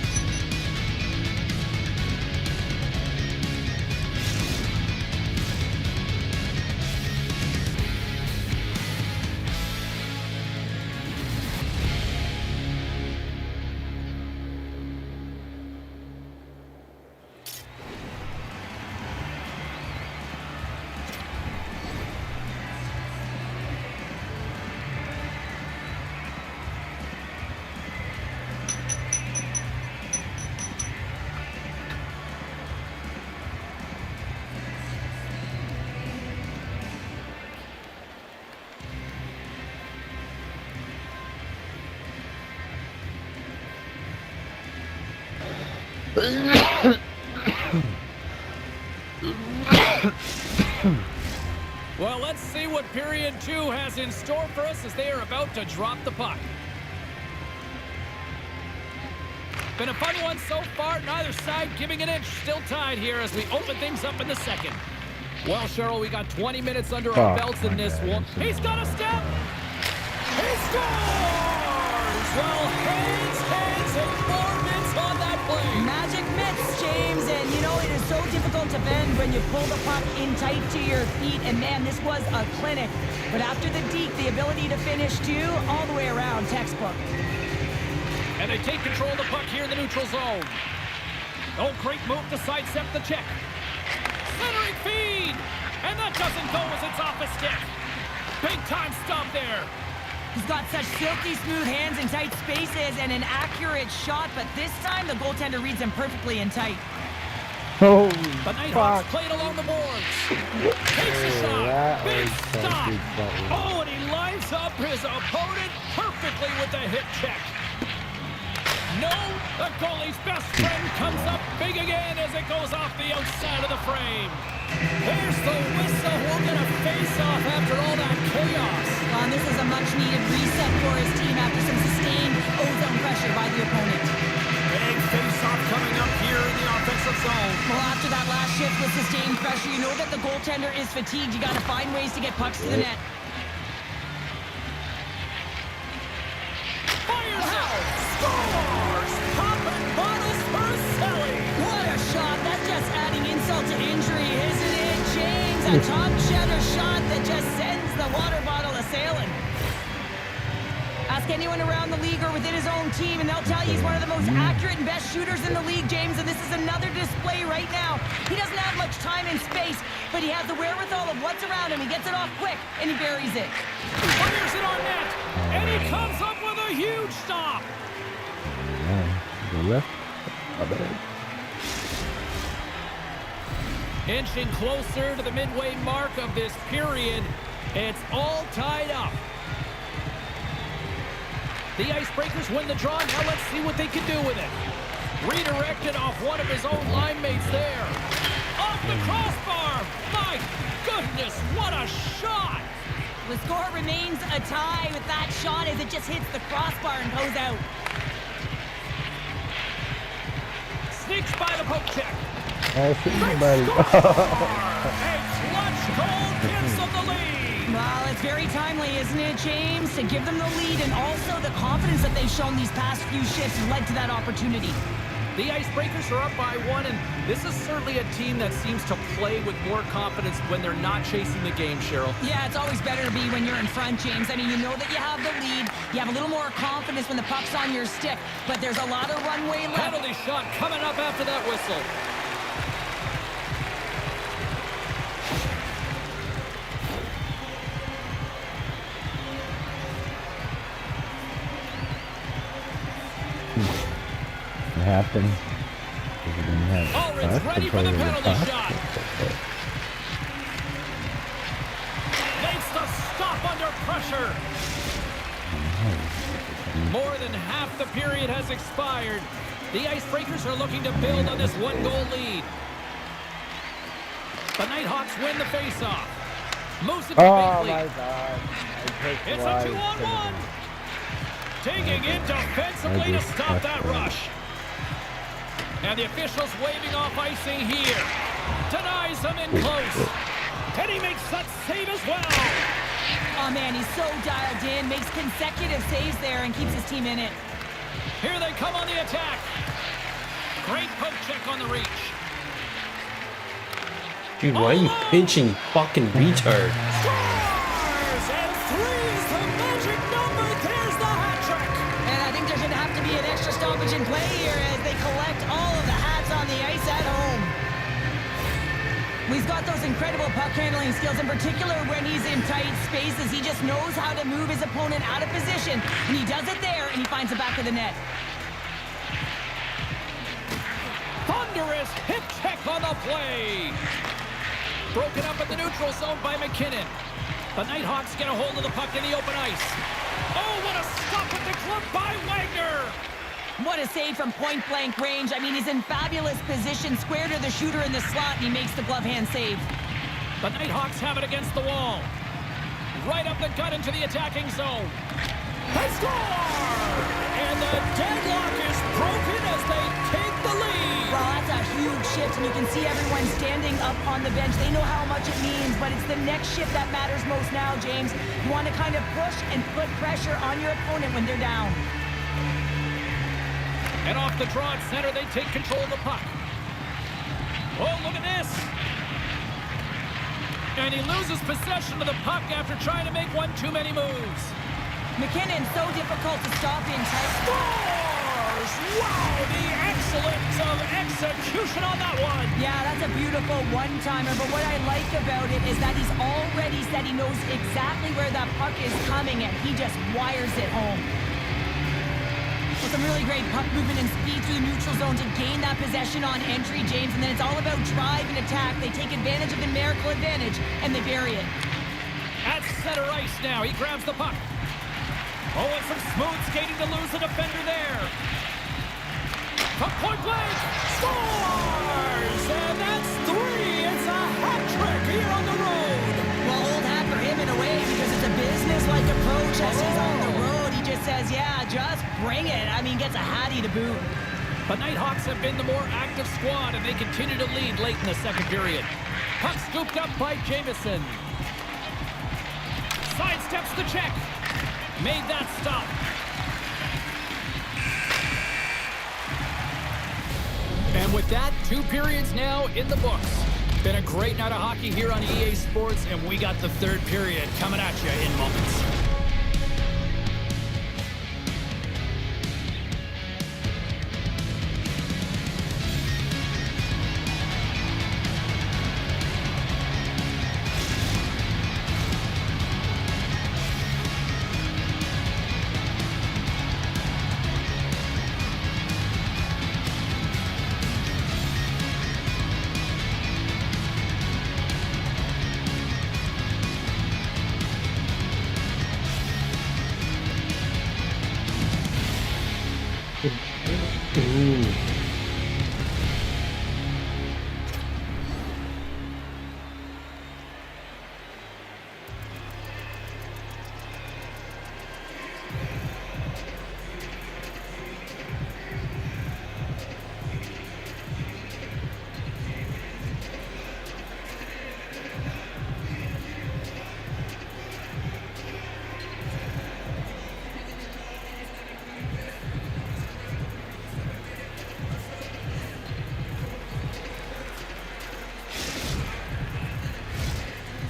Well, let's see what period 2 has in store for us as they are about to drop the puck. Been a fun one so far, neither side giving an inch. Still tied here as we open things up in the second. Well, Cheryl, we got 20 minutes under our belts in this one. He's got a step! He scores! Well, hands, and more mitts on that play.
Magic mitts, James, and you know it is so difficult to bend when you pull the puck in tight to your feet, and man, this was a clinic. But after the deke, the ability to finish too, all the way around, textbook.
And they take control of the puck here in the neutral zone. Oh, great move to sidestep the check. Centering feed! And that doesn't go as it's off a stick. Big time stop there.
He's got such silky smooth hands in tight spaces and an accurate shot, but this time the goaltender reads him perfectly in tight.
holy
The Nighthawks
fuck.
played along the boards. Takes a shot. Big stop. Oh, and he lines up his opponent perfectly with the hip check. No, the goalie's best friend comes up big again as it goes off the outside of the frame. Here's the whistle. We're going to face off after all that chaos.
And this is a much-needed reset for his team after some sustained ozone pressure by the opponent.
Big face-off coming up here in the offensive zone.
Well, after that last shift with sustained pressure, you know that the goaltender is fatigued. You got to find ways to get pucks to the net.
Fires out. Scores. Popping bottles for Sally.
What a shot. That's just adding insult to injury, isn't it, James? A top cheddar shot that just sends the water bottle a-sailing. Ask anyone around the league or within his own team, and they'll tell you he's one of the most accurate and best shooters in the league, James, and this is another display right now. He doesn't have much time and space, but he has the wherewithal of what's around him. He gets it off quick, and he buries it.
Fires it on net. And he comes up with a huge stop.
The left.
Inching closer to the midway mark of this period. It's all tied up. The Icebreakers win the draw. Now let's see what they can do with it. Redirected off one of his own line mates there. Off the crossbar. My goodness, what a shot.
The score remains a tie with that shot as it just hits the crossbar and goes out.
Sneaks by the poke check.
Oh, shoot somebody.
A clutch goal gives them the lead.
Well, it's very timely, isn't it, James? To give them the lead and also the confidence that they've shown these past few shifts led to that opportunity.
The Icebreakers are up by 1, and this is certainly a team that seems to play with more confidence when they're not chasing the game, Cheryl.
Yeah, it's always better to be when you're in front, James. I mean, you know that you have the lead. You have a little more confidence when the puck's on your stick, but there's a lot of runway left.
Penalty shot coming up after that whistle.
It happened.
Ulrich's ready for the penalty shot. Makes the stop under pressure. More than half the period has expired. The Icebreakers are looking to build on this one-goal lead. The Nighthawks win the faceoff. Moves it to
Oh
Bingley.
my god.
It's a 2-on-1. Digging in defensively to stop that rush. And the officials waving off icing here. Denies him in close. And he makes that save as well.
Oh man, he's so dialed in, makes consecutive saves there and keeps his team in it.
Here they come on the attack. Great poke check on the reach.
Dude, why are you pinching fucking retard?
Scores! And 3's the magic number. There's the hat trick.
And I think there's going to have to be an extra stoppage in play here as they collect all of the hats on the ice at home. He's got those incredible puck handling skills, in particular when he's in tight spaces. He just knows how to move his opponent out of position, and he does it there, and he finds the back of the net.
Thunderous hip check on the play. Broken up in the neutral zone by McKinnon. The Nighthawks get a hold of the puck in the open ice. Oh, what a stop at the glove by Wagner.
What a save from point-blank range. I mean, he's in fabulous position, square to the shooter in the slot, and he makes the glove hand save.
The Nighthawks have it against the wall. Right up the gut into the attacking zone. They score! And the deadlock is broken as they take the lead.
Well, that's a huge shift, and you can see everyone standing up on the bench. They know how much it means, but it's the next shift that matters most now, James. You want to kind of push and put pressure on your opponent when they're down.
And off the draw at center, they take control of the puck. Oh, look at this. And he loses possession of the puck after trying to make one too many moves.
McKinnon, so difficult to stop in tight.
Scores! Wow, the excellence of execution on that one.
Yeah, that's a beautiful one-timer, but what I like about it is that he's already said he knows exactly where that puck is coming, and he just wires it home. With some really great puck movement and speed through the neutral zone to gain that possession on entry, James, and then it's all about drive and attack. They take advantage of the numerical advantage, and they bury it.
At center ice now, he grabs the puck. Oh, and some smooth skating to lose the defender there. From point blank, scores! And that's 3. It's a hat trick here on the road.
Well, old hat for him in a way because it's a business-like approach as he's on the road. He just says, yeah, just bring it. I mean, gets a hattie to boot.
The Nighthawks have been the more active squad, and they continue to lead late in the second period. Puck scooped up by Jamison. Sidesteps the check. Made that stop. And with that, 2 periods now in the books. Been a great night of hockey here on EA Sports, and we got the 3rd period coming at you in moments.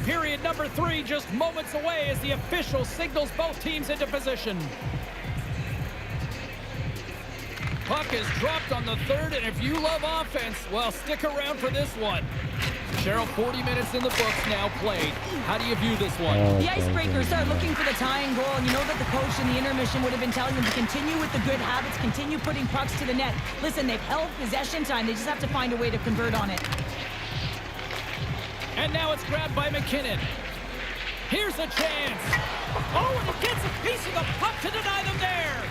Period number 3 just moments away as the official signals both teams into position. Puck is dropped on the 3rd, and if you love offense, well, stick around for this one. Cheryl, 40 minutes in the books now played. How do you view this one?
The Icebreakers are looking for the tying goal, and you know that the coach in the intermission would have been telling them to continue with the good habits, continue putting pucks to the net. Listen, they've held possession time. They just have to find a way to convert on it.
And now it's grabbed by McKinnon. Here's a chance. Oh, and he gets a piece of the puck to deny them there.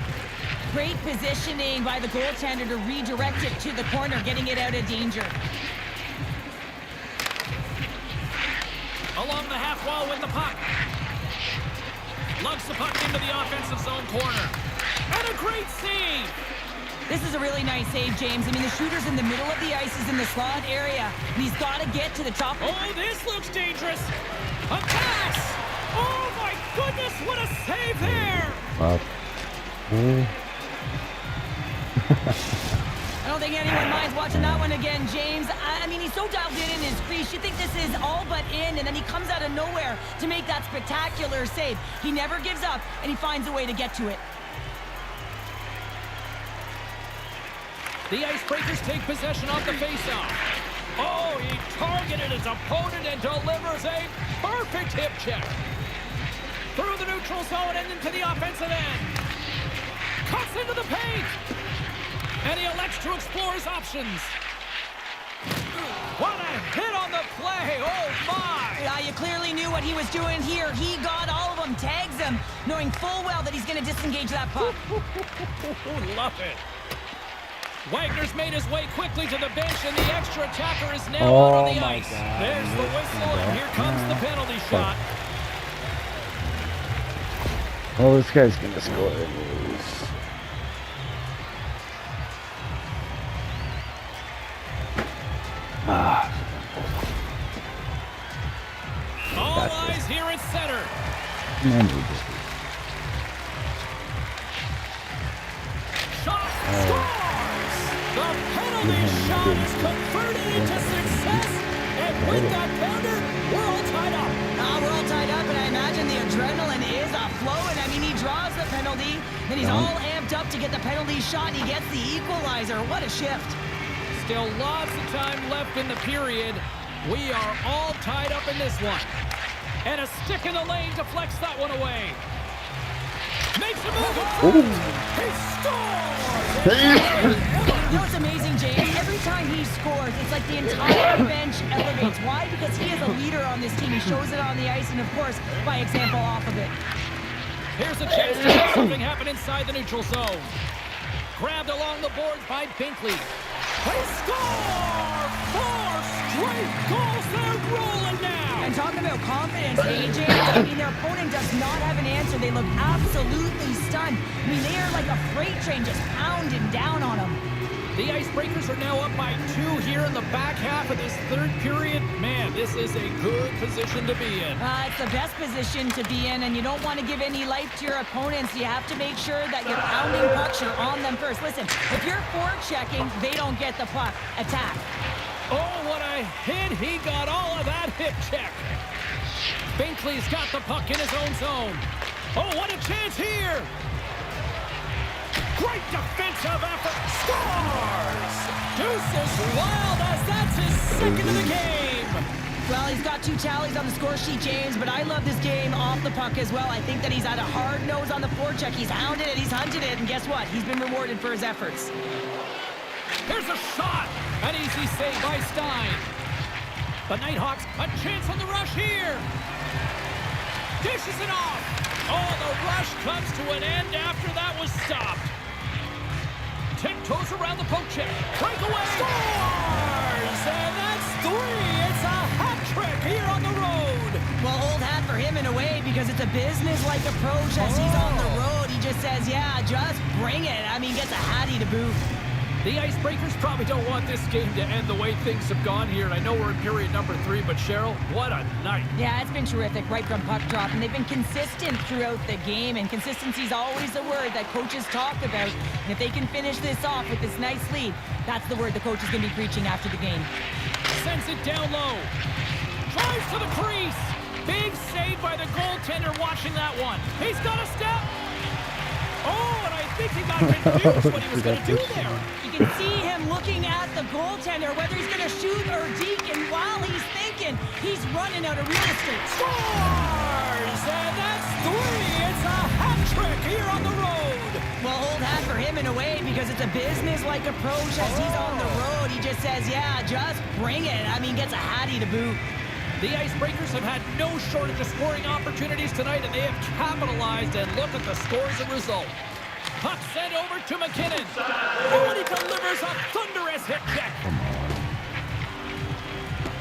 Great positioning by the goaltender to redirect it to the corner, getting it out of danger.
Along the half wall with the puck. Lugs the puck into the offensive zone corner. And a great save.
This is a really nice save, James. I mean, the shooter's in the middle of the ice. He's in the slot area, and he's got to get to the top.
Oh, this looks dangerous. A pass. Oh, my goodness, what a save there.
Wow.
I don't think anyone minds watching that one again, James. I mean, he's so dialed in his crease. You think this is all but in, and then he comes out of nowhere to make that spectacular save. He never gives up, and he finds a way to get to it.
The Icebreakers take possession off the faceoff. Oh, he targeted his opponent and delivers a perfect hip check. Through the neutral zone and into the offensive end. Cuts into the paint. And he elects to explore his options. What a hit on the play. Oh, my.
Yeah, you clearly knew what he was doing here. He got all of them, tags them, knowing full well that he's going to disengage that puck.
Love it. Wagner's made his way quickly to the bench, and the extra attacker is now out on the ice.
God.
There's the whistle, and here comes the penalty shot.
Oh, this guy's gonna score.
All eyes here at center. Shot scores! The penalty shot is converted into success, and with that pounder, we're all tied up.
We're all tied up, and I imagine the adrenaline is flowing. I mean, he draws the penalty, then he's all amped up to get the penalty shot, and he gets the equalizer. What a shift.
Still lots of time left in the period. We are all tied up in this one. And a stick in the lane deflects that one away. Makes a move. He scores!
You know what's amazing, James? Every time he scores, it's like the entire bench elevates. Why? Because he is a leader on this team. He shows it on the ice, and of course, by example off of it.
Here's a chance to make something happen inside the neutral zone. Grabbed along the boards by Binkley. They score! 4 straight goals. They're rolling now.
And talking about confidence, AJ, I mean, their opponent does not have an answer. They look absolutely stunned. I mean, they are like a freight train just pounding down on them.
The Icebreakers are now up by 2 here in the back half of this third period. Man, this is a good position to be in.
It's the best position to be in, and you don't want to give any life to your opponents. You have to make sure that you're pounding pucks, you're on them first. Listen, if you're forechecking, they don't get the puck. Attack.
Oh, what a hit. He got all of that hip check. Binkley's got the puck in his own zone. Oh, what a chance here. Great defensive effort. Scores! Deuces Wild as that's his second of the game.
Well, he's got 2 tallies on the score sheet, James, but I love this game off the puck as well. I think that he's had a hard nose on the forecheck. He's hounded it, he's hunted it, and guess what? He's been rewarded for his efforts.
Here's a shot. An easy save by Stein. The Nighthawks, a chance on the rush here. Dishes it off. Oh, the rush comes to an end after that was stopped. Tiptoes around the poke check. Breakaway. Scores! And that's 3. It's a hat trick here on the road.
Well, old hat for him in a way because it's a business-like approach as he's on the road. He just says, yeah, just bring it. I mean, gets a hattie to boot.
The Icebreakers probably don't want this game to end the way things have gone here. And I know we're in period number 3, but Cheryl, what a night.
Yeah, it's been terrific right from puck drop, and they've been consistent throughout the game, and consistency is always a word that coaches talk about. And if they can finish this off with this nice lead, that's the word the coach is going to be preaching after the game.
Sends it down low. Drives to the crease. Big save by the goaltender watching that one. He's got a step. Oh, and I think he got confused what he was going to do there.
You can see him looking at the goaltender, whether he's going to shoot or deke, and while he's thinking, he's running out of real estate.
Scores! And that's 3. It's a hat trick here on the road.
Well, old hat for him in a way because it's a business-like approach as he's on the road. He just says, yeah, just bring it. I mean, gets a hattie to boot.
The Icebreakers have had no shortage of scoring opportunities tonight, and they have capitalized, and look at the score as a result. Puck sent over to McKinnon. Oh, and he delivers a thunderous hit check.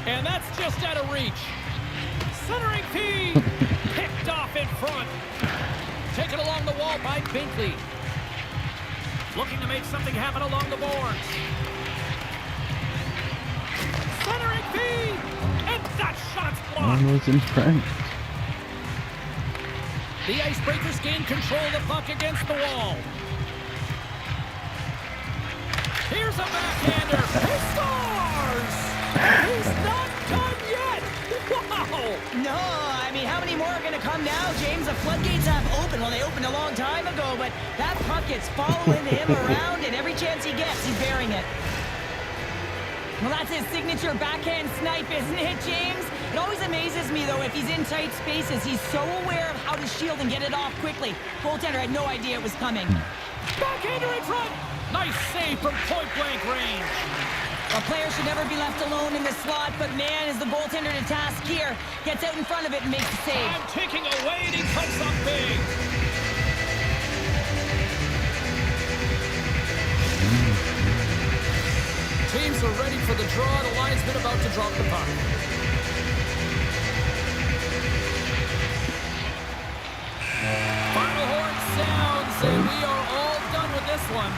And that's just out of reach. by Binkley. Looking to make something happen along the boards. Centering feed! And that shot's blocked!
Almost in front.
The Icebreakers gain control of the puck against the wall. Here's a backhander. He scores! He's not done yet! Wow!
No, I mean, how many more are going to come now, James? The floodgates have opened. Well, they opened a long time ago, but that puck is following him around, and every chance he gets, he's bearing it. Well, that's his signature backhand snipe, isn't it, James? It always amazes me, though, if he's in tight spaces, he's so aware of how to shield and get it off quickly. Goaltender had no idea it was coming.
Backhander in front! Nice save from point-blank range.
A player should never be left alone in the slot, but man, is the goaltender to task here. Gets out in front of it and makes the save.
I'm taking away, and he comes up big. Teams are ready for the draw. The linesman about to drop the puck. Final horn sounds, and we are all done with this one.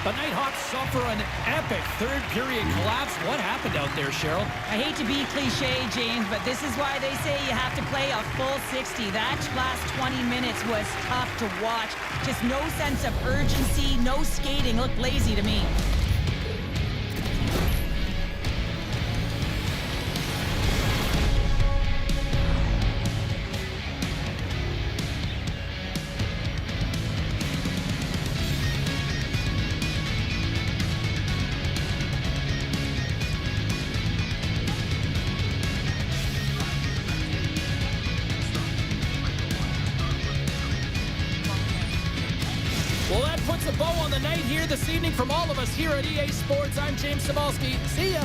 The Nighthawks suffer an epic third-period collapse. What happened out there, Cheryl?
I hate to be cliche, James, but this is why they say you have to play a full 60. That last 20 minutes was tough to watch. Just no sense of urgency, no skating. Looked lazy to me.
Well, that puts a bow on the night here this evening from all of us here at EA Sports. I'm James Cybulski. See ya.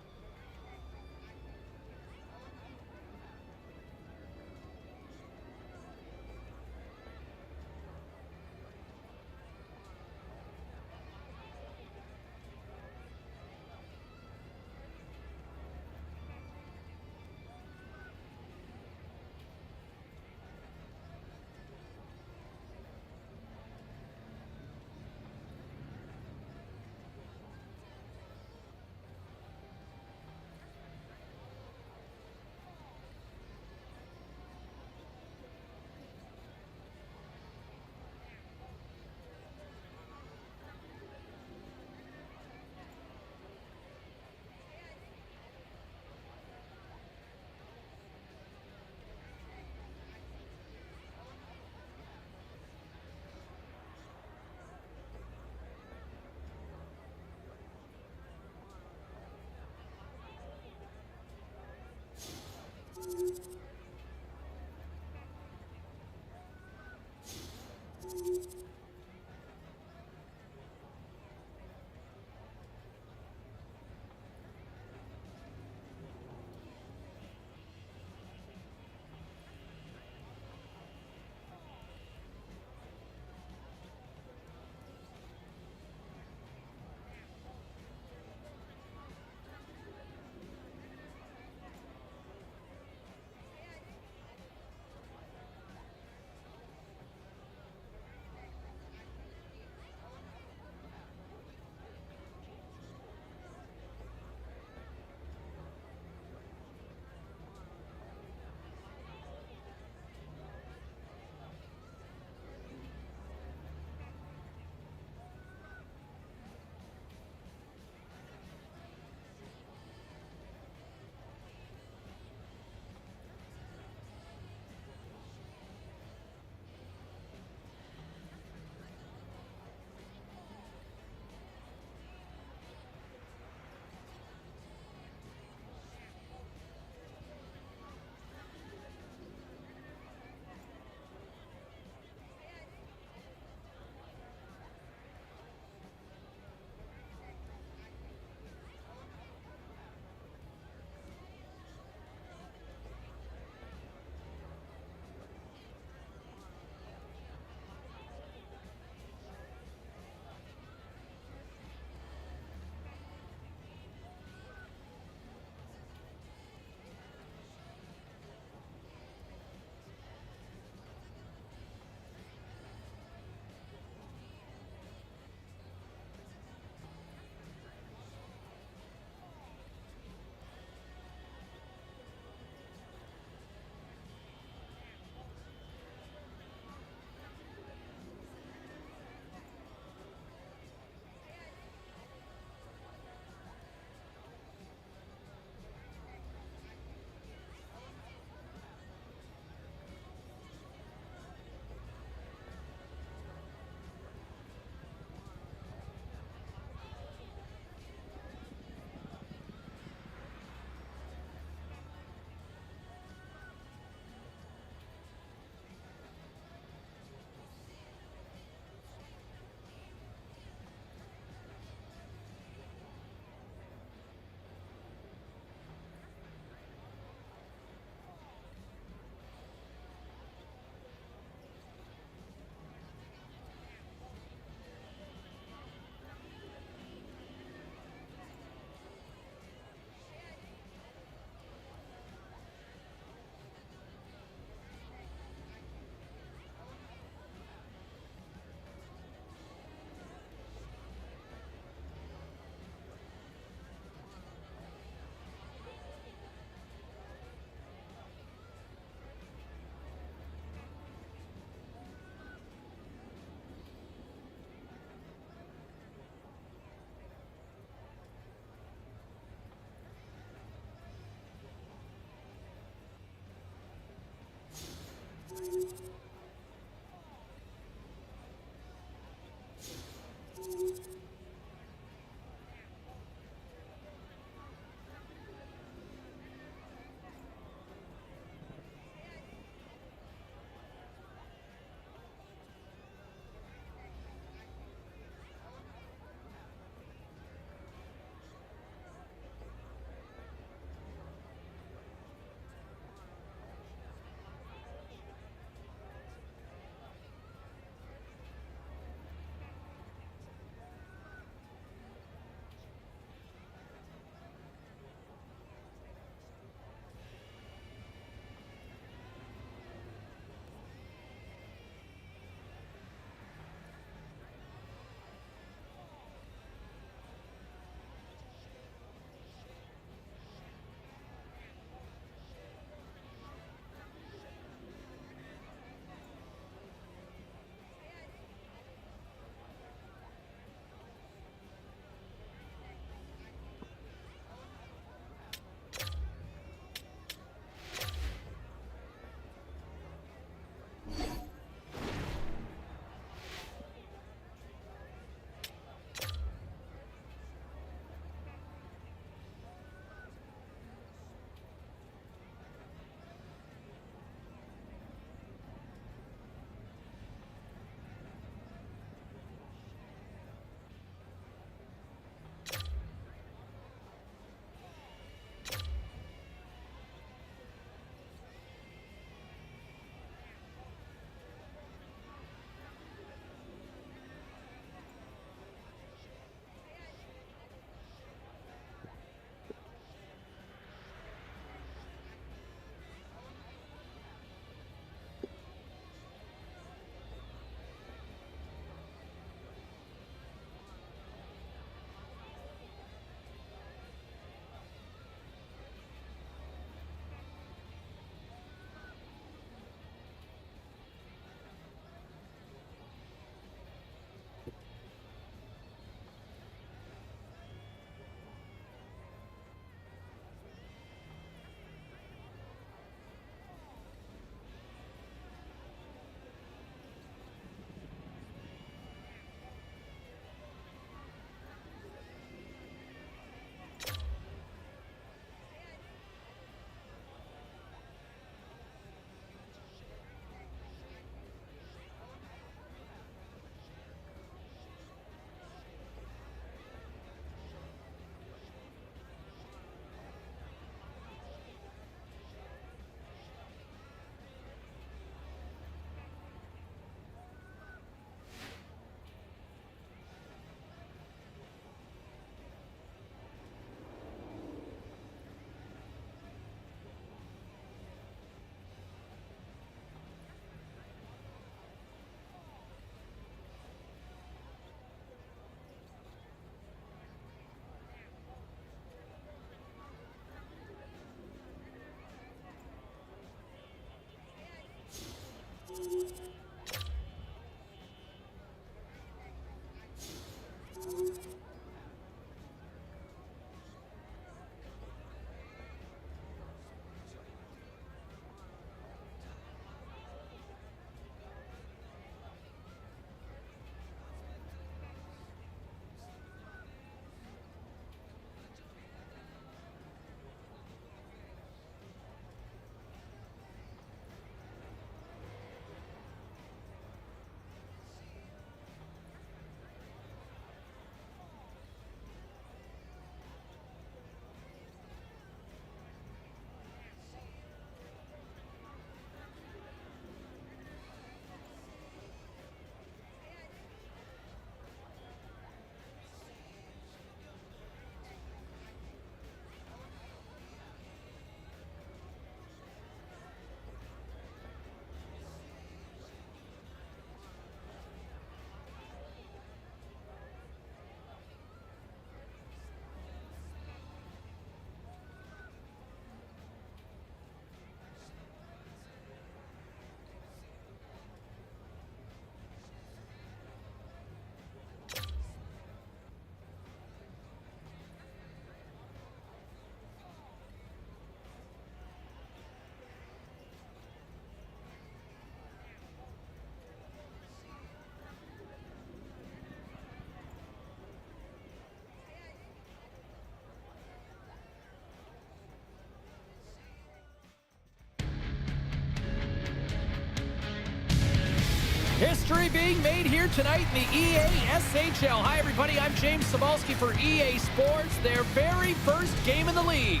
History being made here tonight in the EA SHL. Hi, everybody. I'm James Cebulski for EA Sports, their very first game in the league.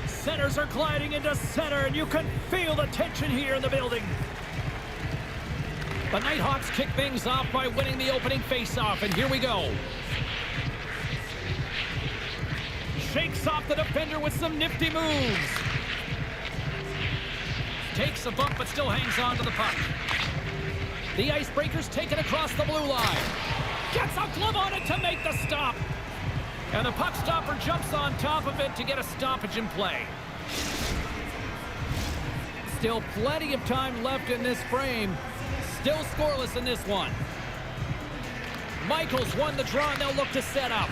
Centers are gliding into center, and you can feel the tension here in the building. The Nighthawks kick things off by winning the opening faceoff, and here we go. Shakes off the defender with some nifty moves. Takes a bump, but still hangs on to the puck. The Icebreakers take it across the blue line. Gets a glove on it to make the stop. And the puck stopper jumps on top of it to get a stoppage in play. Still plenty of time left in this frame. Still scoreless in this one. Michaels won the draw, and they'll look to set up.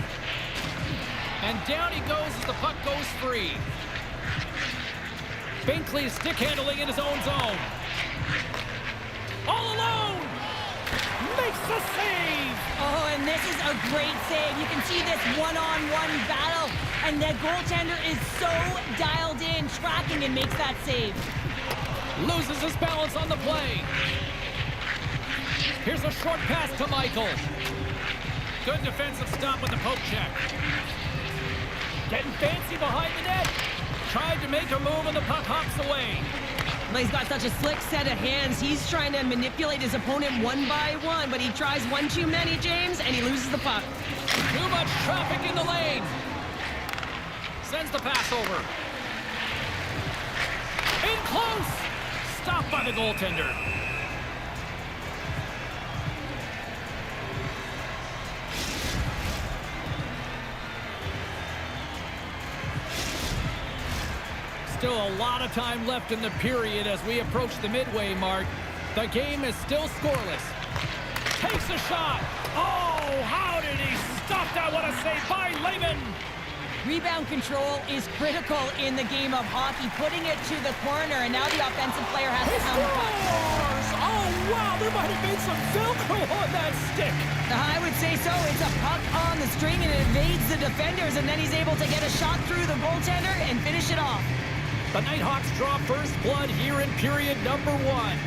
And down he goes as the puck goes free. Binkley stick handling in his own zone. All alone! Makes the save!
Oh, and this is a great save. You can see this one-on-one battle, and the goaltender is so dialed in, tracking, and makes that save.
Loses his balance on the play. Here's a short pass to Michaels. Good defensive stop with the poke check. Getting fancy behind the net. Tried to make a move and the puck hops away.
Well, he's got such a slick set of hands. He's trying to manipulate his opponent one by one, but he tries one too many, James, and he loses the puck.
Too much traffic in the lane. Sends the pass over. In close. Stopped by the goaltender. Still a lot of time left in the period as we approach the midway mark. The game is still scoreless. Takes a shot. Oh, how did he stop that? What a save by Lehman.
Rebound control is critical in the game of hockey, putting it to the corner, and now the offensive player has to pound the puck.
Oh, wow, there might have been some Velcro on that stick.
I would say so. It's a puck on the string, and it evades the defenders, and then he's able to get a shot through the goaltender and finish it off.
The Nighthawks draw first blood here in period number 1.